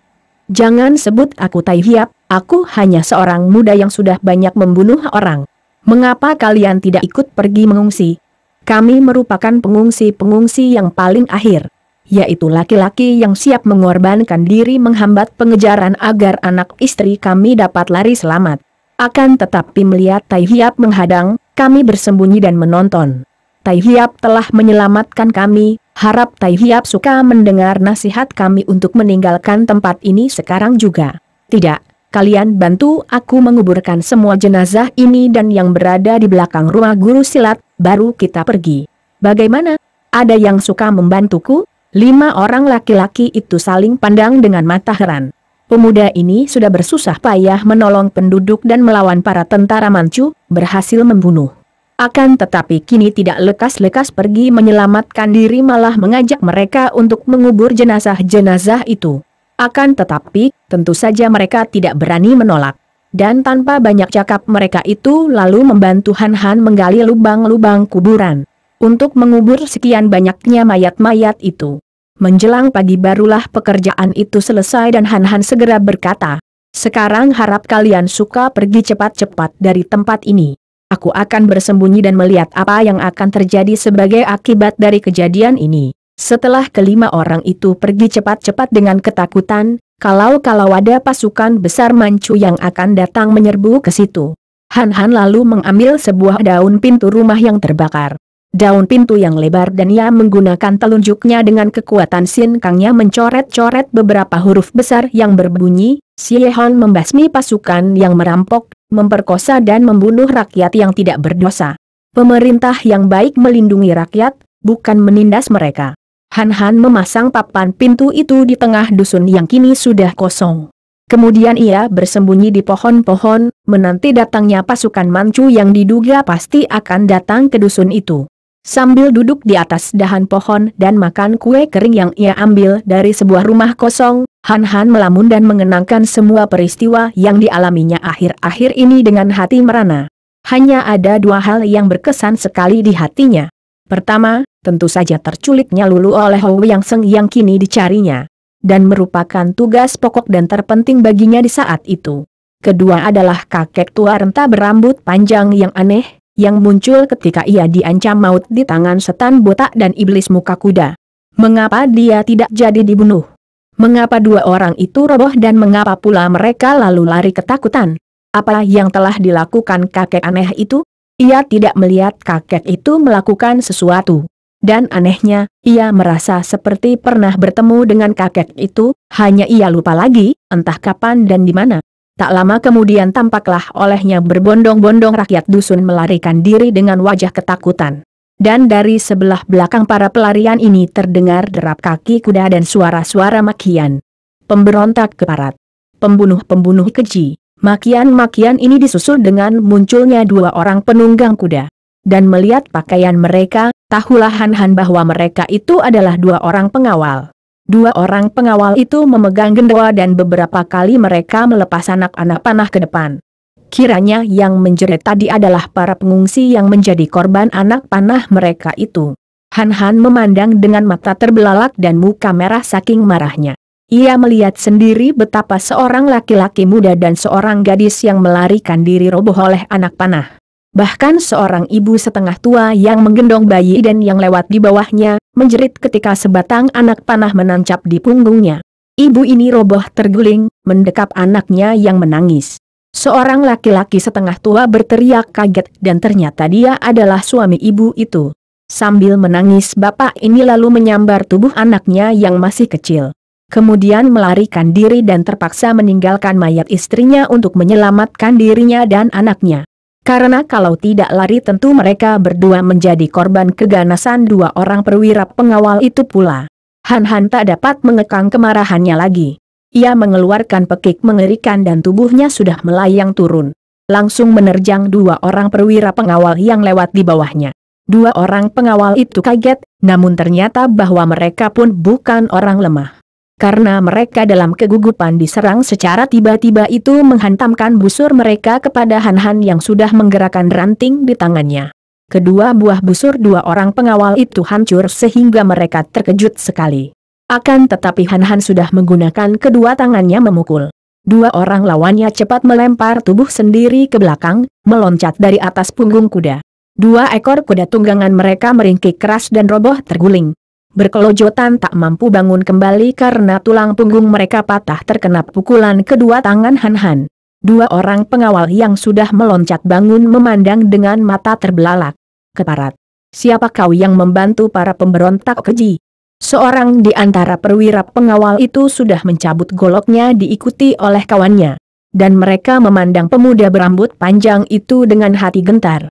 Jangan sebut aku Tai Hiap, aku hanya seorang muda yang sudah banyak membunuh orang. Mengapa kalian tidak ikut pergi mengungsi? Kami merupakan pengungsi-pengungsi yang paling akhir, yaitu laki-laki yang siap mengorbankan diri menghambat pengejaran agar anak istri kami dapat lari selamat. Akan tetapi melihat Tai Hiap menghadang, kami bersembunyi dan menonton. Tai Hiap telah menyelamatkan kami, harap Tai Hiap suka mendengar nasihat kami untuk meninggalkan tempat ini sekarang juga. Tidak, kalian bantu aku menguburkan semua jenazah ini dan yang berada di belakang rumah guru silat, baru kita pergi. Bagaimana? Ada yang suka membantuku? 5 orang laki-laki itu saling pandang dengan mata heran. Pemuda ini sudah bersusah payah menolong penduduk dan melawan para tentara Manchu, berhasil membunuh. Akan tetapi kini tidak lekas-lekas pergi menyelamatkan diri malah mengajak mereka untuk mengubur jenazah-jenazah itu. Akan tetapi, tentu saja mereka tidak berani menolak. Dan tanpa banyak cakap mereka itu lalu membantu Han Han menggali lubang-lubang kuburan untuk mengubur sekian banyaknya mayat-mayat itu. Menjelang pagi barulah pekerjaan itu selesai dan Han Han segera berkata, "Sekarang harap kalian suka pergi cepat-cepat dari tempat ini. Aku akan bersembunyi dan melihat apa yang akan terjadi sebagai akibat dari kejadian ini." Setelah kelima orang itu pergi cepat-cepat dengan ketakutan, kalau ada pasukan besar Manchu yang akan datang menyerbu ke situ. Han Han lalu mengambil sebuah daun pintu rumah yang terbakar. Daun pintu yang lebar dan ia menggunakan telunjuknya dengan kekuatan Sin Kangnya mencoret-coret beberapa huruf besar yang berbunyi, "Siehon membasmi pasukan yang merampok, memperkosa dan membunuh rakyat yang tidak berdosa. Pemerintah yang baik melindungi rakyat, bukan menindas mereka." Han Han memasang papan pintu itu di tengah dusun yang kini sudah kosong. Kemudian ia bersembunyi di pohon-pohon, menanti datangnya pasukan Manchu yang diduga pasti akan datang ke dusun itu. Sambil duduk di atas dahan pohon dan makan kue kering yang ia ambil dari sebuah rumah kosong, Han Han melamun dan mengenangkan semua peristiwa yang dialaminya akhir-akhir ini dengan hati merana. Hanya ada dua hal yang berkesan sekali di hatinya. Pertama, tentu saja terculiknya Lulu oleh Ouyang Seng yang kini dicarinya, dan merupakan tugas pokok dan terpenting baginya di saat itu. Kedua adalah kakek tua renta berambut panjang yang aneh, yang muncul ketika ia diancam maut di tangan setan botak dan iblis muka kuda. Mengapa dia tidak jadi dibunuh? Mengapa dua orang itu roboh dan mengapa pula mereka lalu lari ketakutan? Apa yang telah dilakukan kakek aneh itu? Ia tidak melihat kakek itu melakukan sesuatu. Dan anehnya, ia merasa seperti pernah bertemu dengan kakek itu, hanya ia lupa lagi, entah kapan dan di mana. Tak lama kemudian tampaklah olehnya berbondong-bondong rakyat dusun melarikan diri dengan wajah ketakutan. Dan dari sebelah belakang para pelarian ini terdengar derap kaki kuda dan suara-suara makian. Pemberontak keparat. Pembunuh-pembunuh keji. Makian-makian ini disusul dengan munculnya dua orang penunggang kuda. Dan melihat pakaian mereka, tahulah Han Han bahwa mereka itu adalah dua orang pengawal. Dua orang pengawal itu memegang gendawa dan beberapa kali mereka melepas anak-anak panah ke depan. Kiranya yang menjerit tadi adalah para pengungsi yang menjadi korban anak panah mereka itu. Han Han memandang dengan mata terbelalak dan muka merah saking marahnya. Ia melihat sendiri betapa seorang laki-laki muda dan seorang gadis yang melarikan diri roboh oleh anak panah. Bahkan seorang ibu setengah tua yang menggendong bayi dan yang lewat di bawahnya, menjerit ketika sebatang anak panah menancap di punggungnya. Ibu ini roboh terguling, mendekap anaknya yang menangis. Seorang laki-laki setengah tua berteriak kaget dan ternyata dia adalah suami ibu itu. Sambil menangis bapak ini lalu menyambar tubuh anaknya yang masih kecil. Kemudian melarikan diri dan terpaksa meninggalkan mayat istrinya untuk menyelamatkan dirinya dan anaknya. Karena kalau tidak lari tentu mereka berdua menjadi korban keganasan dua orang perwira pengawal itu pula. Han Han tak dapat mengekang kemarahannya lagi. Ia mengeluarkan pekik mengerikan dan tubuhnya sudah melayang turun. Langsung menerjang dua orang perwira pengawal yang lewat di bawahnya. Dua orang pengawal itu kaget, namun ternyata bahwa mereka pun bukan orang lemah. Karena mereka dalam kegugupan diserang secara tiba-tiba itu menghantamkan busur mereka kepada Han Han yang sudah menggerakkan ranting di tangannya. Kedua buah busur dua orang pengawal itu hancur sehingga mereka terkejut sekali. Akan tetapi Han Han sudah menggunakan kedua tangannya memukul. Dua orang lawannya cepat melempar tubuh sendiri ke belakang, meloncat dari atas punggung kuda. Dua ekor kuda tunggangan mereka meringkik keras dan roboh terguling. Berkelojotan tak mampu bangun kembali karena tulang punggung mereka patah terkena pukulan kedua tangan Han Han. Dua orang pengawal yang sudah meloncat bangun memandang dengan mata terbelalak. Keparat. Siapa kau yang membantu para pemberontak keji? Seorang di antara perwira pengawal itu sudah mencabut goloknya diikuti oleh kawannya. Dan mereka memandang pemuda berambut panjang itu dengan hati gentar.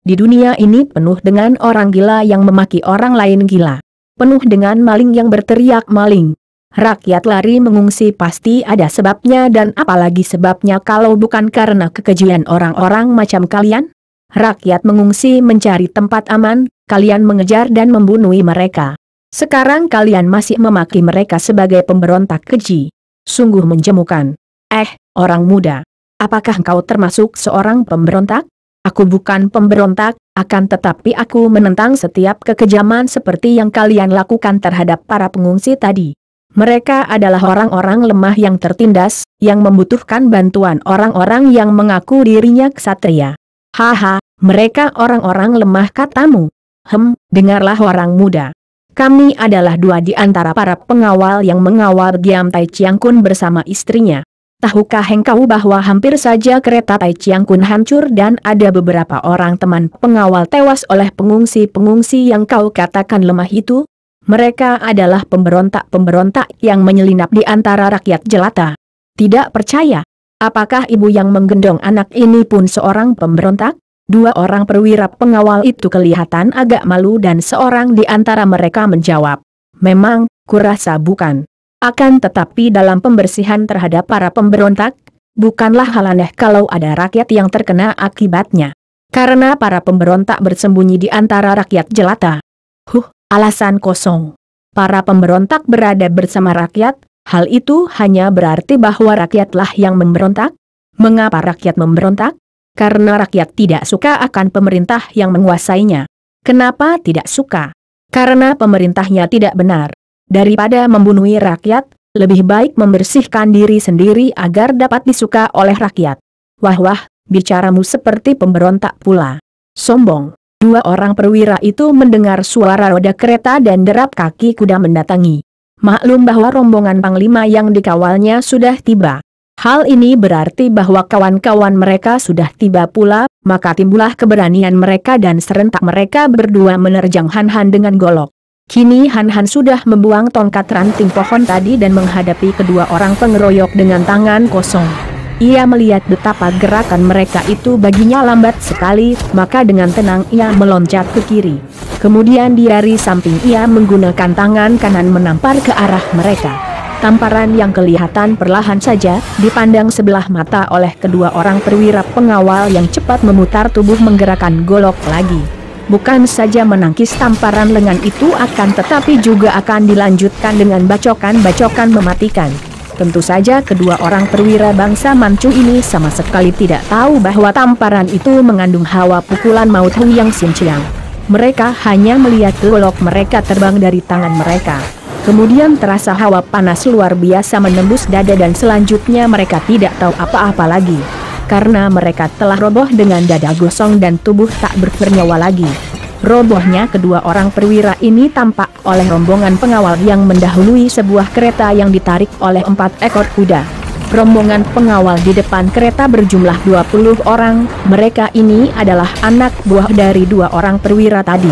Di dunia ini penuh dengan orang gila yang memaki orang lain gila. Penuh dengan maling yang berteriak maling. Rakyat lari mengungsi pasti ada sebabnya dan apalagi sebabnya kalau bukan karena kekejian orang-orang macam kalian? Rakyat mengungsi mencari tempat aman, kalian mengejar dan membunuh mereka. Sekarang kalian masih memaki mereka sebagai pemberontak keji. Sungguh menjemukan. Orang muda. Apakah engkau termasuk seorang pemberontak? Aku bukan pemberontak, akan tetapi aku menentang setiap kekejaman seperti yang kalian lakukan terhadap para pengungsi tadi. Mereka adalah orang-orang lemah yang tertindas, yang membutuhkan bantuan orang-orang yang mengaku dirinya ksatria. Haha, mereka orang-orang lemah katamu. Dengarlah orang muda. Kami adalah dua di antara para pengawal yang mengawal Giam Tai Chiang Kun bersama istrinya. Tahukah engkau bahwa hampir saja kereta Tai Chiang Kun hancur dan ada beberapa orang teman pengawal tewas oleh pengungsi-pengungsi yang kau katakan lemah itu? Mereka adalah pemberontak-pemberontak yang menyelinap di antara rakyat jelata. Tidak percaya? Apakah ibu yang menggendong anak ini pun seorang pemberontak? Dua orang perwira pengawal itu kelihatan agak malu dan seorang di antara mereka menjawab, memang, kurasa bukan. Akan tetapi dalam pembersihan terhadap para pemberontak, bukanlah hal aneh kalau ada rakyat yang terkena akibatnya. Karena para pemberontak bersembunyi di antara rakyat jelata. Alasan kosong. Para pemberontak berada bersama rakyat, hal itu hanya berarti bahwa rakyatlah yang memberontak. Mengapa rakyat memberontak? Karena rakyat tidak suka akan pemerintah yang menguasainya. Kenapa tidak suka? Karena pemerintahnya tidak benar. Daripada membunuh rakyat, lebih baik membersihkan diri sendiri agar dapat disuka oleh rakyat. Wah, bicaramu seperti pemberontak pula. Sombong. Dua orang perwira itu mendengar suara roda kereta dan derap kaki kuda mendatangi. Maklum bahwa rombongan panglima yang dikawalnya sudah tiba. Hal ini berarti bahwa kawan-kawan mereka sudah tiba pula, maka timbullah keberanian mereka dan serentak mereka berdua menerjang Han Han dengan golok. Kini Han Han sudah membuang tongkat ranting pohon tadi dan menghadapi kedua orang pengeroyok dengan tangan kosong. Ia melihat betapa gerakan mereka itu baginya lambat sekali, maka dengan tenang ia meloncat ke kiri. Kemudian dari samping ia menggunakan tangan kanan menampar ke arah mereka. Tamparan yang kelihatan perlahan saja dipandang sebelah mata oleh kedua orang perwira pengawal yang cepat memutar tubuh menggerakkan golok lagi. Bukan saja menangkis tamparan lengan itu akan tetapi juga akan dilanjutkan dengan bacokan-bacokan mematikan. Tentu saja kedua orang perwira bangsa Manchu ini sama sekali tidak tahu bahwa tamparan itu mengandung hawa pukulan maut Huyang Xinjiang. Mereka hanya melihat golok mereka terbang dari tangan mereka. Kemudian terasa hawa panas luar biasa menembus dada dan selanjutnya mereka tidak tahu apa-apa lagi. Karena mereka telah roboh dengan dada gosong dan tubuh tak bernyawa lagi. Robohnya kedua orang perwira ini tampak oleh rombongan pengawal yang mendahului sebuah kereta yang ditarik oleh 4 ekor kuda. Rombongan pengawal di depan kereta berjumlah 20 orang, mereka ini adalah anak buah dari dua orang perwira tadi.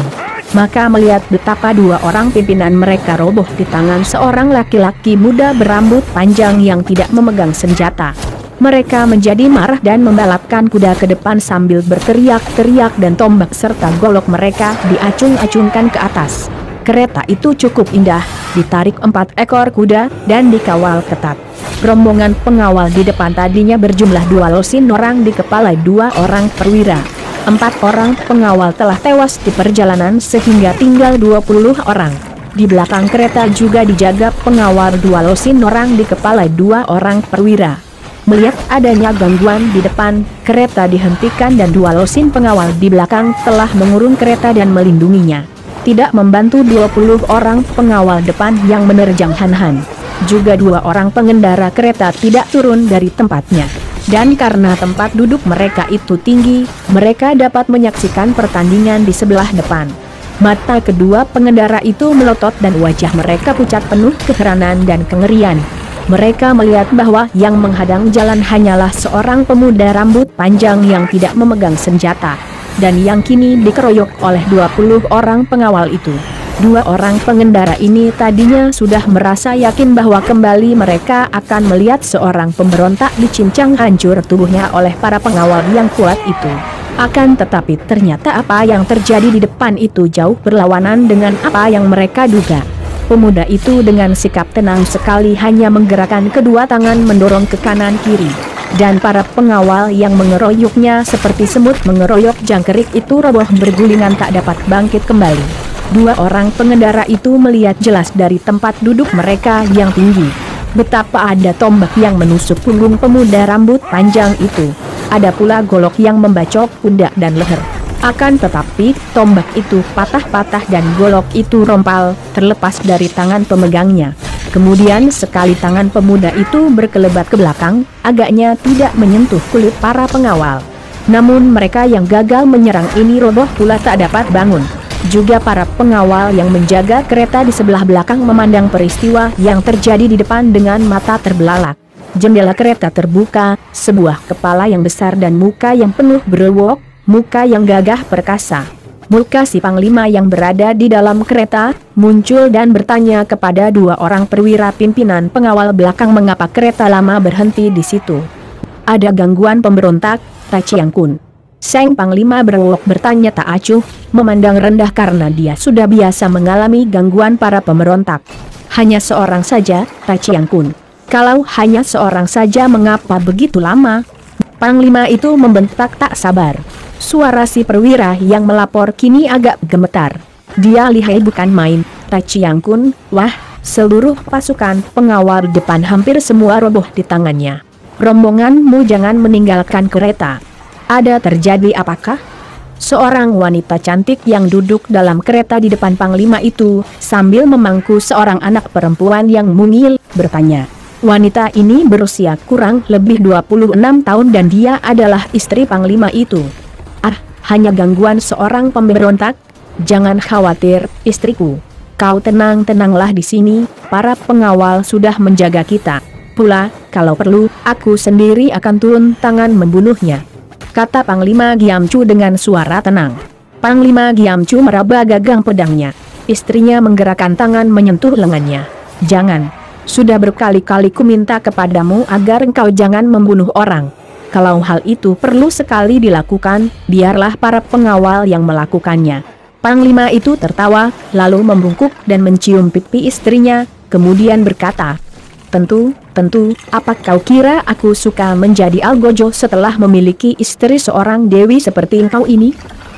Maka melihat betapa dua orang pimpinan mereka roboh di tangan seorang laki-laki muda berambut panjang yang tidak memegang senjata. Mereka menjadi marah dan membalapkan kuda ke depan sambil berteriak-teriak dan tombak serta golok mereka diacung-acungkan ke atas. Kereta itu cukup indah, ditarik 4 ekor kuda dan dikawal ketat. Rombongan pengawal di depan tadinya berjumlah 2 orang di kepala 2 orang perwira. 4 orang pengawal telah tewas di perjalanan sehingga tinggal 20 orang. Di belakang kereta juga dijaga pengawal 2 orang di kepala 2 orang perwira. Melihat adanya gangguan di depan, kereta dihentikan dan 2 pengawal di belakang telah mengurung kereta dan melindunginya. Tidak membantu 20 orang pengawal depan yang menerjang Han Han. Juga 2 orang pengendara kereta tidak turun dari tempatnya. Dan karena tempat duduk mereka itu tinggi, mereka dapat menyaksikan pertandingan di sebelah depan. Mata kedua pengendara itu melotot dan wajah mereka pucat penuh keheranan dan kengerian. Mereka melihat bahwa yang menghadang jalan hanyalah seorang pemuda rambut panjang yang tidak memegang senjata, dan yang kini dikeroyok oleh 20 orang pengawal itu. 2 orang pengendara ini tadinya sudah merasa yakin bahwa kembali mereka akan melihat seorang pemberontak dicincang hancur tubuhnya oleh para pengawal yang kuat itu. Akan tetapi ternyata apa yang terjadi di depan itu jauh berlawanan dengan apa yang mereka duga. Pemuda itu dengan sikap tenang sekali hanya menggerakkan kedua tangan mendorong ke kanan kiri. Dan para pengawal yang mengeroyoknya seperti semut mengeroyok jangkrik itu roboh bergulingan tak dapat bangkit kembali. Dua orang pengendara itu melihat jelas dari tempat duduk mereka yang tinggi betapa ada tombak yang menusuk punggung pemuda rambut panjang itu. Ada pula golok yang membacok pundak dan leher. Akan tetapi, tombak itu patah-patah dan golok itu rompal, terlepas dari tangan pemegangnya. Kemudian sekali tangan pemuda itu berkelebat ke belakang, agaknya tidak menyentuh kulit para pengawal. Namun mereka yang gagal menyerang ini roboh pula tak dapat bangun. Juga para pengawal yang menjaga kereta di sebelah belakang memandang peristiwa yang terjadi di depan dengan mata terbelalak. Jendela kereta terbuka, sebuah kepala yang besar dan muka yang penuh berlewok, muka yang gagah perkasa. Muka si Panglima yang berada di dalam kereta, muncul dan bertanya kepada dua orang perwira pimpinan pengawal belakang mengapa kereta lama berhenti di situ. Ada gangguan pemberontak, Tak Chiang Kun. Sang Panglima berwok bertanya tak acuh, memandang rendah karena dia sudah biasa mengalami gangguan para pemberontak. Hanya seorang saja, Tak Chiang Kun. Kalau hanya seorang saja mengapa begitu lama? Panglima itu membentak tak sabar. Suara si perwira yang melapor kini agak gemetar. Dia lihai bukan main, Tak Chiang Kun. Wah, seluruh pasukan pengawal depan hampir semua roboh di tangannya. Rombonganmu jangan meninggalkan kereta. Ada terjadi apakah? Seorang wanita cantik yang duduk dalam kereta di depan Panglima itu, sambil memangku seorang anak perempuan yang mungil, bertanya. Wanita ini berusia kurang lebih 26 tahun dan dia adalah istri Panglima itu. Ah, hanya gangguan seorang pemberontak? Jangan khawatir, istriku. Kau tenang-tenanglah di sini, para pengawal sudah menjaga kita. Pula, kalau perlu, aku sendiri akan turun tangan membunuhnya, kata Panglima Giamcu dengan suara tenang. Panglima Giamcu meraba gagang pedangnya. Istrinya menggerakkan tangan menyentuh lengannya. Jangan. Sudah berkali-kali ku minta kepadamu agar engkau jangan membunuh orang. Kalau hal itu perlu sekali dilakukan, biarlah para pengawal yang melakukannya. Panglima itu tertawa, lalu membungkuk dan mencium pipi istrinya, kemudian berkata, Tentu, apa kau kira aku suka menjadi algojo setelah memiliki istri seorang dewi seperti engkau ini?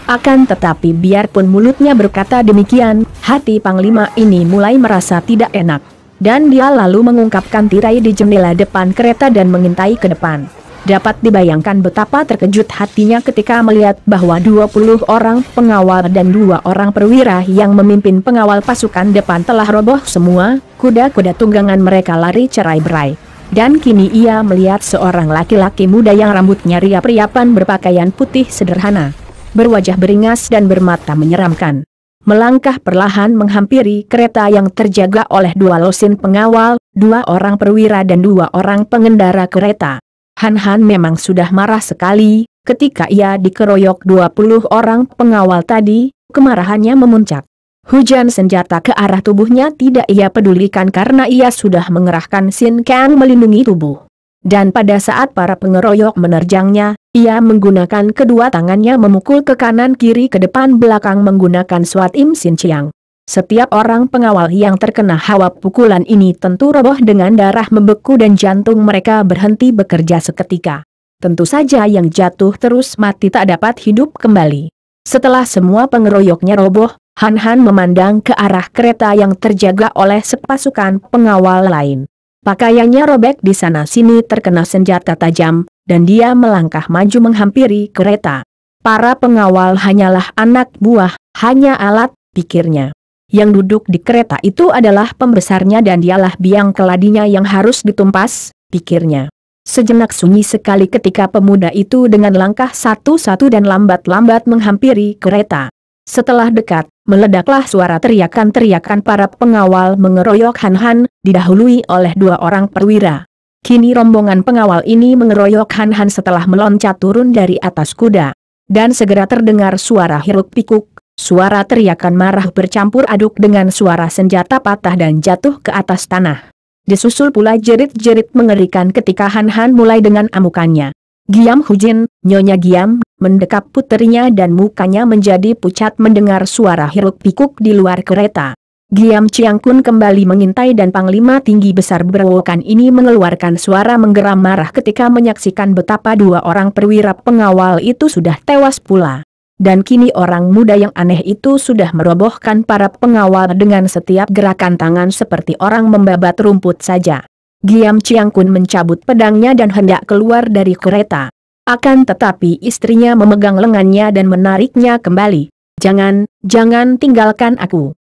Akan tetapi biarpun mulutnya berkata demikian, hati Panglima ini mulai merasa tidak enak. Dan dia lalu mengungkapkan tirai di jendela depan kereta dan mengintai ke depan. Dapat dibayangkan betapa terkejut hatinya ketika melihat bahwa 20 orang pengawal dan 2 orang perwira yang memimpin pengawal pasukan depan telah roboh semua, kuda-kuda tunggangan mereka lari cerai-berai. Dan kini ia melihat seorang laki-laki muda yang rambutnya riap-riapan berpakaian putih sederhana, berwajah beringas dan bermata menyeramkan. Melangkah perlahan menghampiri kereta yang terjaga oleh 2 losin pengawal, 2 orang perwira dan 2 orang pengendara kereta. Han memang sudah marah sekali, ketika ia dikeroyok 20 orang pengawal tadi, kemarahannya memuncak. Hujan senjata ke arah tubuhnya tidak ia pedulikan karena ia sudah mengerahkan Sin Kang melindungi tubuh. Dan pada saat para pengeroyok menerjangnya, ia menggunakan kedua tangannya memukul ke kanan kiri ke depan belakang menggunakan Swat Im Sin Chiang. Setiap orang pengawal yang terkena hawa pukulan ini tentu roboh dengan darah membeku dan jantung mereka berhenti bekerja seketika. Tentu saja yang jatuh terus mati tak dapat hidup kembali. Setelah semua pengeroyoknya roboh, Han memandang ke arah kereta yang terjaga oleh sepasukan pengawal lain. Pakaiannya robek di sana-sini terkena senjata tajam, dan dia melangkah maju menghampiri kereta. Para pengawal hanyalah anak buah, hanya alat, pikirnya. Yang duduk di kereta itu adalah pembesarnya dan dialah biang keladinya yang harus ditumpas, pikirnya. Sejenak sunyi sekali ketika pemuda itu dengan langkah satu-satu dan lambat-lambat menghampiri kereta. Setelah dekat, meledaklah suara teriakan-teriakan para pengawal mengeroyok Han, didahului oleh 2 orang perwira. Kini rombongan pengawal ini mengeroyok Han setelah meloncat turun dari atas kuda. Dan segera terdengar suara hiruk-pikuk. Suara teriakan marah bercampur aduk dengan suara senjata patah dan jatuh ke atas tanah. Disusul pula jerit-jerit mengerikan ketika Han mulai dengan amukannya. Giam Hujin, Nyonya Giam, mendekap puterinya dan mukanya menjadi pucat mendengar suara hiruk-pikuk di luar kereta. Giam Chiang Kun kembali mengintai dan Panglima tinggi besar berewokan ini mengeluarkan suara menggeram marah ketika menyaksikan betapa 2 orang perwira pengawal itu sudah tewas pula. dan kini orang muda yang aneh itu sudah merobohkan para pengawal dengan setiap gerakan tangan seperti orang membabat rumput saja. Giam Chiang Kun mencabut pedangnya dan hendak keluar dari kereta. Akan tetapi istrinya memegang lengannya dan menariknya kembali. Jangan tinggalkan aku.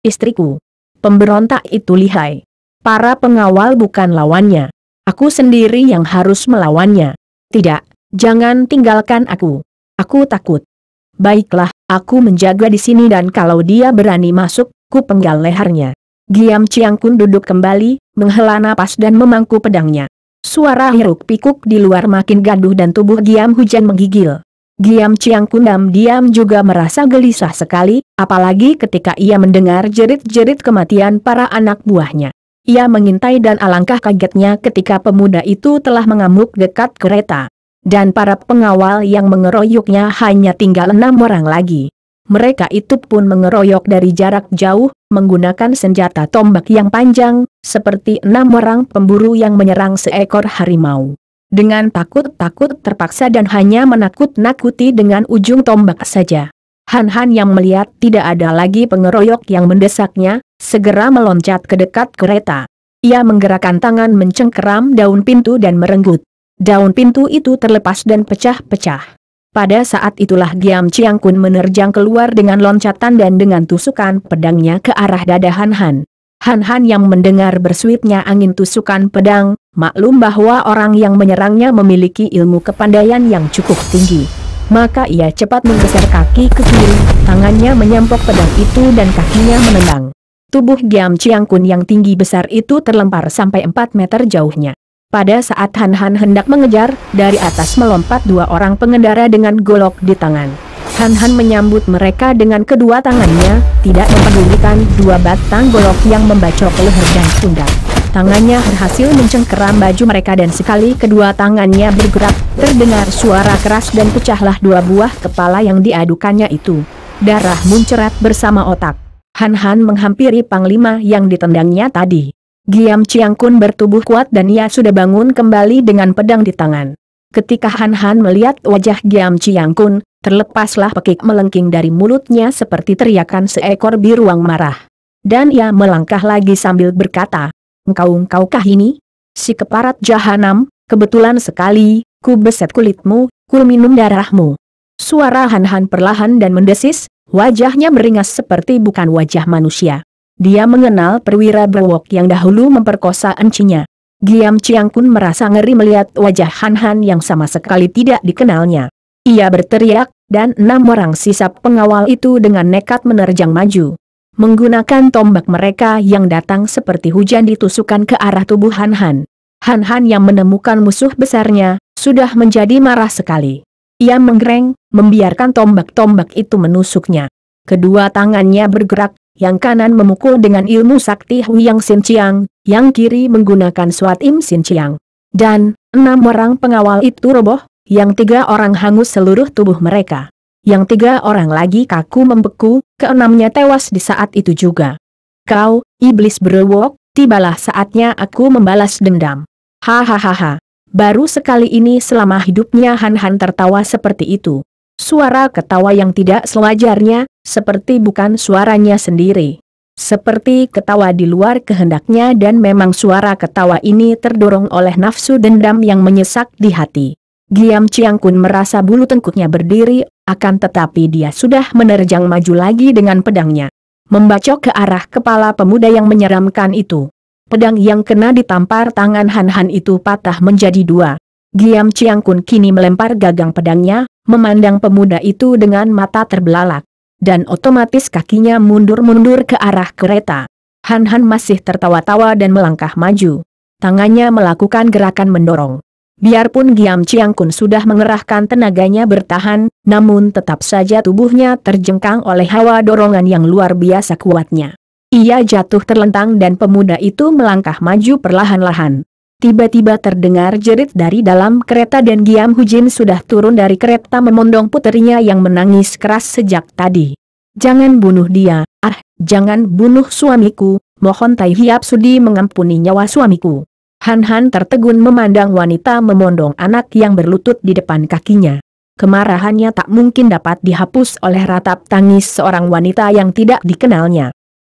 Istriku. Pemberontak itu lihai. Para pengawal bukan lawannya. Aku sendiri yang harus melawannya. Tidak, jangan tinggalkan aku. Aku takut. Baiklah, aku menjaga di sini dan kalau dia berani masuk, ku penggal lehernya. Giam Chiang Kun duduk kembali, menghela napas dan memangku pedangnya. Suara hiruk-pikuk di luar makin gaduh dan tubuh Giam Hujan menggigil. Giam Chiang Kun diam-diam juga merasa gelisah sekali, apalagi ketika ia mendengar jerit-jerit kematian para anak buahnya. Ia mengintai dan alangkah kagetnya ketika pemuda itu telah mengamuk dekat kereta. Dan para pengawal yang mengeroyoknya hanya tinggal 6 orang lagi. Mereka itu pun mengeroyok dari jarak jauh, menggunakan senjata tombak yang panjang, seperti 6 orang pemburu yang menyerang seekor harimau. Dengan takut-takut terpaksa dan hanya menakut-nakuti dengan ujung tombak saja. Han yang melihat tidak ada lagi pengeroyok yang mendesaknya, segera meloncat ke dekat kereta. Ia menggerakkan tangan mencengkeram daun pintu dan merenggut. Daun pintu itu terlepas dan pecah-pecah. Pada saat itulah Giam Chiang Kun menerjang keluar dengan loncatan dan dengan tusukan pedangnya ke arah dada Han. Han yang mendengar bersuitnya angin tusukan pedang, maklum bahwa orang yang menyerangnya memiliki ilmu kepandaian yang cukup tinggi. Maka ia cepat menggeser kaki ke kiri, tangannya menyampok pedang itu dan kakinya menendang. Tubuh Giam Chiang Kun yang tinggi besar itu terlempar sampai 4 meter jauhnya. Pada saat Han hendak mengejar, dari atas melompat 2 orang pengendara dengan golok di tangan. Han menyambut mereka dengan kedua tangannya, tidak mempedulikan 2 batang golok yang membacok leher dan pundak. Tangannya berhasil mencengkeram baju mereka dan sekali kedua tangannya bergerak, terdengar suara keras dan pecahlah 2 buah kepala yang diadukannya itu. Darah muncrat bersama otak. Han menghampiri panglima yang ditendangnya tadi. Giam Chiang Kun bertubuh kuat dan ia sudah bangun kembali dengan pedang di tangan. Ketika Han melihat wajah Giam Chiang Kun, terlepaslah pekik melengking dari mulutnya seperti teriakan seekor biruang marah. Dan ia melangkah lagi sambil berkata, Engkaukah ini? Si keparat jahanam, kebetulan sekali, ku beset kulitmu, ku minum darahmu. Suara Han perlahan dan mendesis, wajahnya beringas seperti bukan wajah manusia. Dia mengenal perwira brewok yang dahulu memperkosa encinya. Giam Chiang Kun merasa ngeri melihat wajah Han yang sama sekali tidak dikenalnya. Ia berteriak, dan 6 orang sisa pengawal itu dengan nekat menerjang maju. Menggunakan tombak mereka yang datang seperti hujan ditusukkan ke arah tubuh Han. Han yang menemukan musuh besarnya, sudah menjadi marah sekali. Ia menggereng, membiarkan tombak-tombak itu menusuknya. Kedua tangannya bergerak, yang kanan memukul dengan ilmu sakti Huyang Sin Chiang, yang kiri menggunakan Swat Im Sin Chiang. Dan 6 orang pengawal itu roboh, yang 3 orang hangus seluruh tubuh mereka. Yang 3 orang lagi kaku membeku, ke-6-nya tewas di saat itu juga. Kau, iblis berewok, tibalah saatnya aku membalas dendam. Hahaha. Baru sekali ini selama hidupnya Han tertawa seperti itu. Suara ketawa yang tidak sewajarnya, seperti bukan suaranya sendiri. Seperti ketawa di luar kehendaknya dan memang suara ketawa ini terdorong oleh nafsu dendam yang menyesak di hati. Giam Chiang Kun merasa bulu tengkuknya berdiri, akan tetapi dia sudah menerjang maju lagi dengan pedangnya. Membacok ke arah kepala pemuda yang menyeramkan itu. Pedang yang kena ditampar tangan Han itu patah menjadi 2. Giam Chiang Kun kini melempar gagang pedangnya, memandang pemuda itu dengan mata terbelalak. Dan otomatis kakinya mundur-mundur ke arah kereta. Han masih tertawa-tawa dan melangkah maju. Tangannya melakukan gerakan mendorong. Biarpun Giam Chiang Kun sudah mengerahkan tenaganya bertahan, namun tetap saja tubuhnya terjengkang oleh hawa dorongan yang luar biasa kuatnya. Ia jatuh terlentang dan pemuda itu melangkah maju perlahan-lahan. Tiba-tiba terdengar jerit dari dalam kereta dan Giam Hujin sudah turun dari kereta memondong puterinya yang menangis keras sejak tadi. Jangan bunuh dia, jangan bunuh suamiku, mohon Tai Hiap sudi mengampuni nyawa suamiku. Han tertegun memandang wanita memondong anak yang berlutut di depan kakinya. Kemarahannya tak mungkin dapat dihapus oleh ratap tangis seorang wanita yang tidak dikenalnya.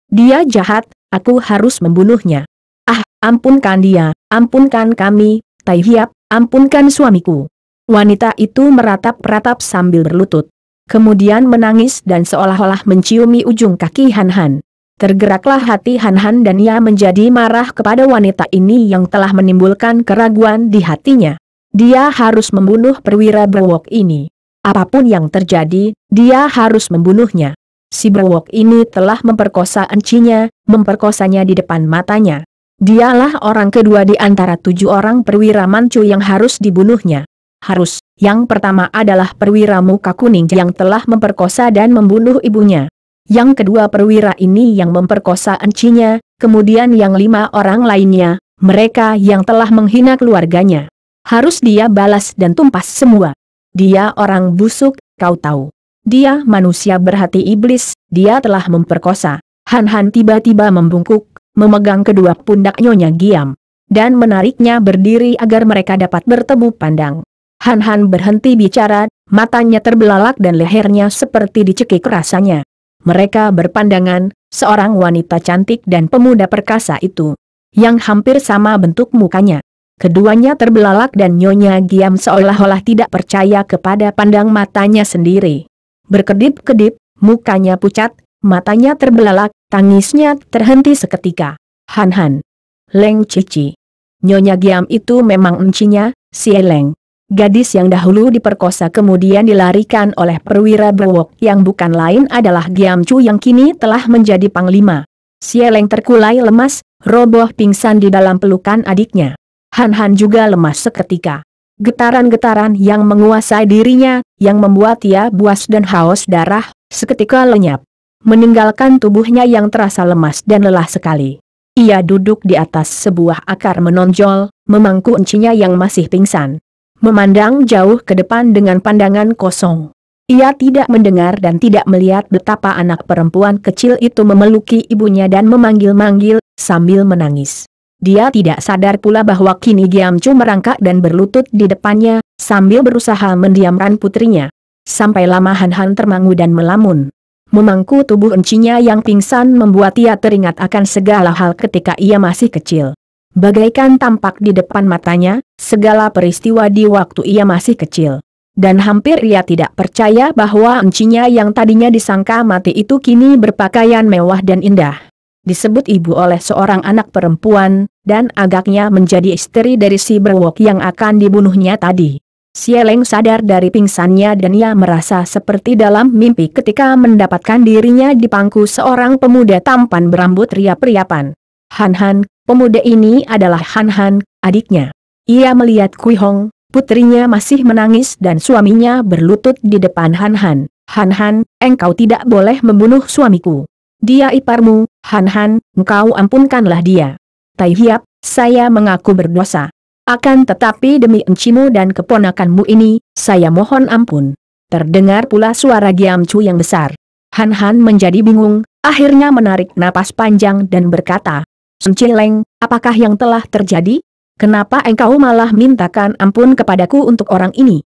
Dia jahat, aku harus membunuhnya. Ah, ampunkan dia, ampunkan kami, Tai Hiap, ampunkan suamiku. Wanita itu meratap-ratap sambil berlutut. Kemudian menangis dan seolah-olah menciumi ujung kaki Han Han. Tergeraklah hati Han Han dan ia menjadi marah kepada wanita ini yang telah menimbulkan keraguan di hatinya. Dia harus membunuh perwira brewok ini. Apapun yang terjadi, dia harus membunuhnya. Si brewok ini telah memperkosa encinya, memperkosanya di depan matanya. Dialah orang kedua di antara 7 orang perwira Manchu yang harus dibunuhnya. Harus, yang pertama adalah perwira muka kuning yang telah memperkosa dan membunuh ibunya. Yang kedua perwira ini yang memperkosa encinya, kemudian yang 5 orang lainnya, mereka yang telah menghina keluarganya. Harus dia balas dan tumpas semua. Dia orang busuk, kau tahu. Dia manusia berhati iblis, dia telah memperkosa. Han Han tiba-tiba membungkuk, memegang kedua pundak Nyonya Giam, dan menariknya berdiri agar mereka dapat bertemu pandang. Han Han berhenti bicara, matanya terbelalak dan lehernya seperti dicekik rasanya. Mereka berpandangan, seorang wanita cantik dan pemuda perkasa itu, yang hampir sama bentuk mukanya. Keduanya terbelalak dan Nyonya Giam seolah-olah tidak percaya kepada pandang matanya sendiri. Berkedip-kedip, mukanya pucat, matanya terbelalak, tangisnya terhenti seketika. Han Han. Leng Cici. Nyonya Giam itu memang encinya, si Leng. Gadis yang dahulu diperkosa kemudian dilarikan oleh perwira brewok yang bukan lain adalah Giam Chu yang kini telah menjadi panglima. Si Leng terkulai lemas, roboh pingsan di dalam pelukan adiknya. Han Han juga lemas seketika. Getaran-getaran yang menguasai dirinya, yang membuat ia buas dan haus darah, seketika lenyap. Meninggalkan tubuhnya yang terasa lemas dan lelah sekali. Ia duduk di atas sebuah akar menonjol, memangku encinya yang masih pingsan. Memandang jauh ke depan dengan pandangan kosong. Ia tidak mendengar dan tidak melihat betapa anak perempuan kecil itu memeluki ibunya dan memanggil-manggil, sambil menangis. Dia tidak sadar pula bahwa kini Giam Chu merangkak dan berlutut di depannya, sambil berusaha mendiamkan putrinya. Sampai lama Han Han termangu dan melamun. Memangku tubuh encinya yang pingsan membuat ia teringat akan segala hal ketika ia masih kecil. Bagaikan tampak di depan matanya, segala peristiwa di waktu ia masih kecil. Dan hampir ia tidak percaya bahwa encinya yang tadinya disangka mati itu kini berpakaian mewah dan indah. Disebut ibu oleh seorang anak perempuan, dan agaknya menjadi istri dari si brewok yang akan dibunuhnya tadi. Si Leng sadar dari pingsannya dan ia merasa seperti dalam mimpi ketika mendapatkan dirinya di pangku seorang pemuda tampan berambut riap-riapan. Han Han, pemuda ini adalah Han Han, adiknya. Ia melihat Kui Hong, putrinya masih menangis dan suaminya berlutut di depan Han Han. Han Han, engkau tidak boleh membunuh suamiku. Dia iparmu, Han Han, engkau ampunkanlah dia. Tai Hiap, saya mengaku berdosa. Akan tetapi demi encimu dan keponakanmu ini, saya mohon ampun. Terdengar pula suara Giam Chu yang besar. Han Han menjadi bingung, akhirnya menarik napas panjang dan berkata, Enci Leng, apakah yang telah terjadi? Kenapa engkau malah mintakan ampun kepadaku untuk orang ini?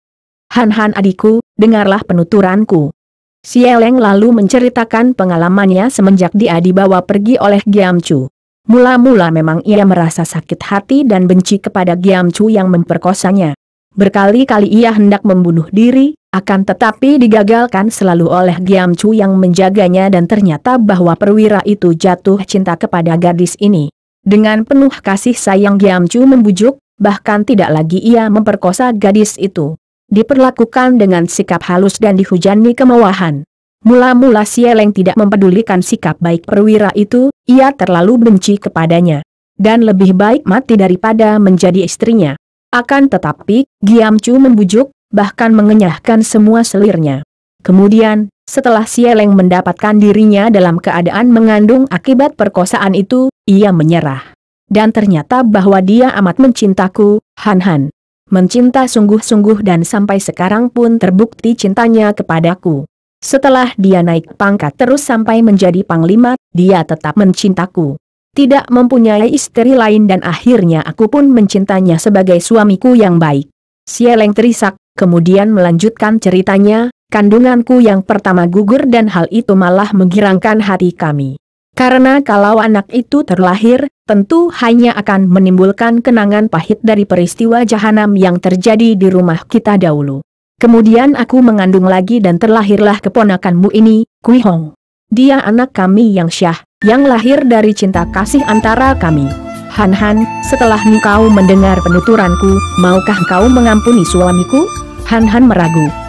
Han Han adikku, dengarlah penuturanku. Si Leng lalu menceritakan pengalamannya semenjak dia dibawa pergi oleh Giam Chu. Mula-mula memang ia merasa sakit hati dan benci kepada Giam Chu yang memperkosanya. Berkali-kali ia hendak membunuh diri, akan tetapi digagalkan selalu oleh Giam Chu yang menjaganya dan ternyata bahwa perwira itu jatuh cinta kepada gadis ini. Dengan penuh kasih sayang Giam Chu membujuk, bahkan tidak lagi ia memperkosa gadis itu. Diperlakukan dengan sikap halus dan dihujani kemewahan. Mula-mula si Leng tidak mempedulikan sikap baik perwira itu, ia terlalu benci kepadanya. Dan lebih baik mati daripada menjadi istrinya. Akan tetapi, Giam Chu membujuk, bahkan mengenyahkan semua selirnya. Kemudian, setelah si Leng mendapatkan dirinya dalam keadaan mengandung akibat perkosaan itu, ia menyerah. Dan ternyata bahwa dia amat mencintaku, Han Han. Mencinta sungguh-sungguh dan sampai sekarang pun terbukti cintanya kepadaku. Setelah dia naik pangkat terus sampai menjadi panglima, dia tetap mencintaku. Tidak mempunyai istri lain dan akhirnya aku pun mencintanya sebagai suamiku yang baik. Si Leng terisak, Kemudian melanjutkan ceritanya, kandunganku yang pertama gugur dan hal itu malah menggirangkan hati kami. Karena kalau anak itu terlahir, tentu hanya akan menimbulkan kenangan pahit dari peristiwa jahanam yang terjadi di rumah kita dahulu. Kemudian aku mengandung lagi dan terlahirlah keponakanmu ini, Kui Hong. Dia anak kami yang syah, yang lahir dari cinta kasih antara kami. Han, setelah engkau mendengar penuturanku, maukah engkau mengampuni suamiku? Han meragu.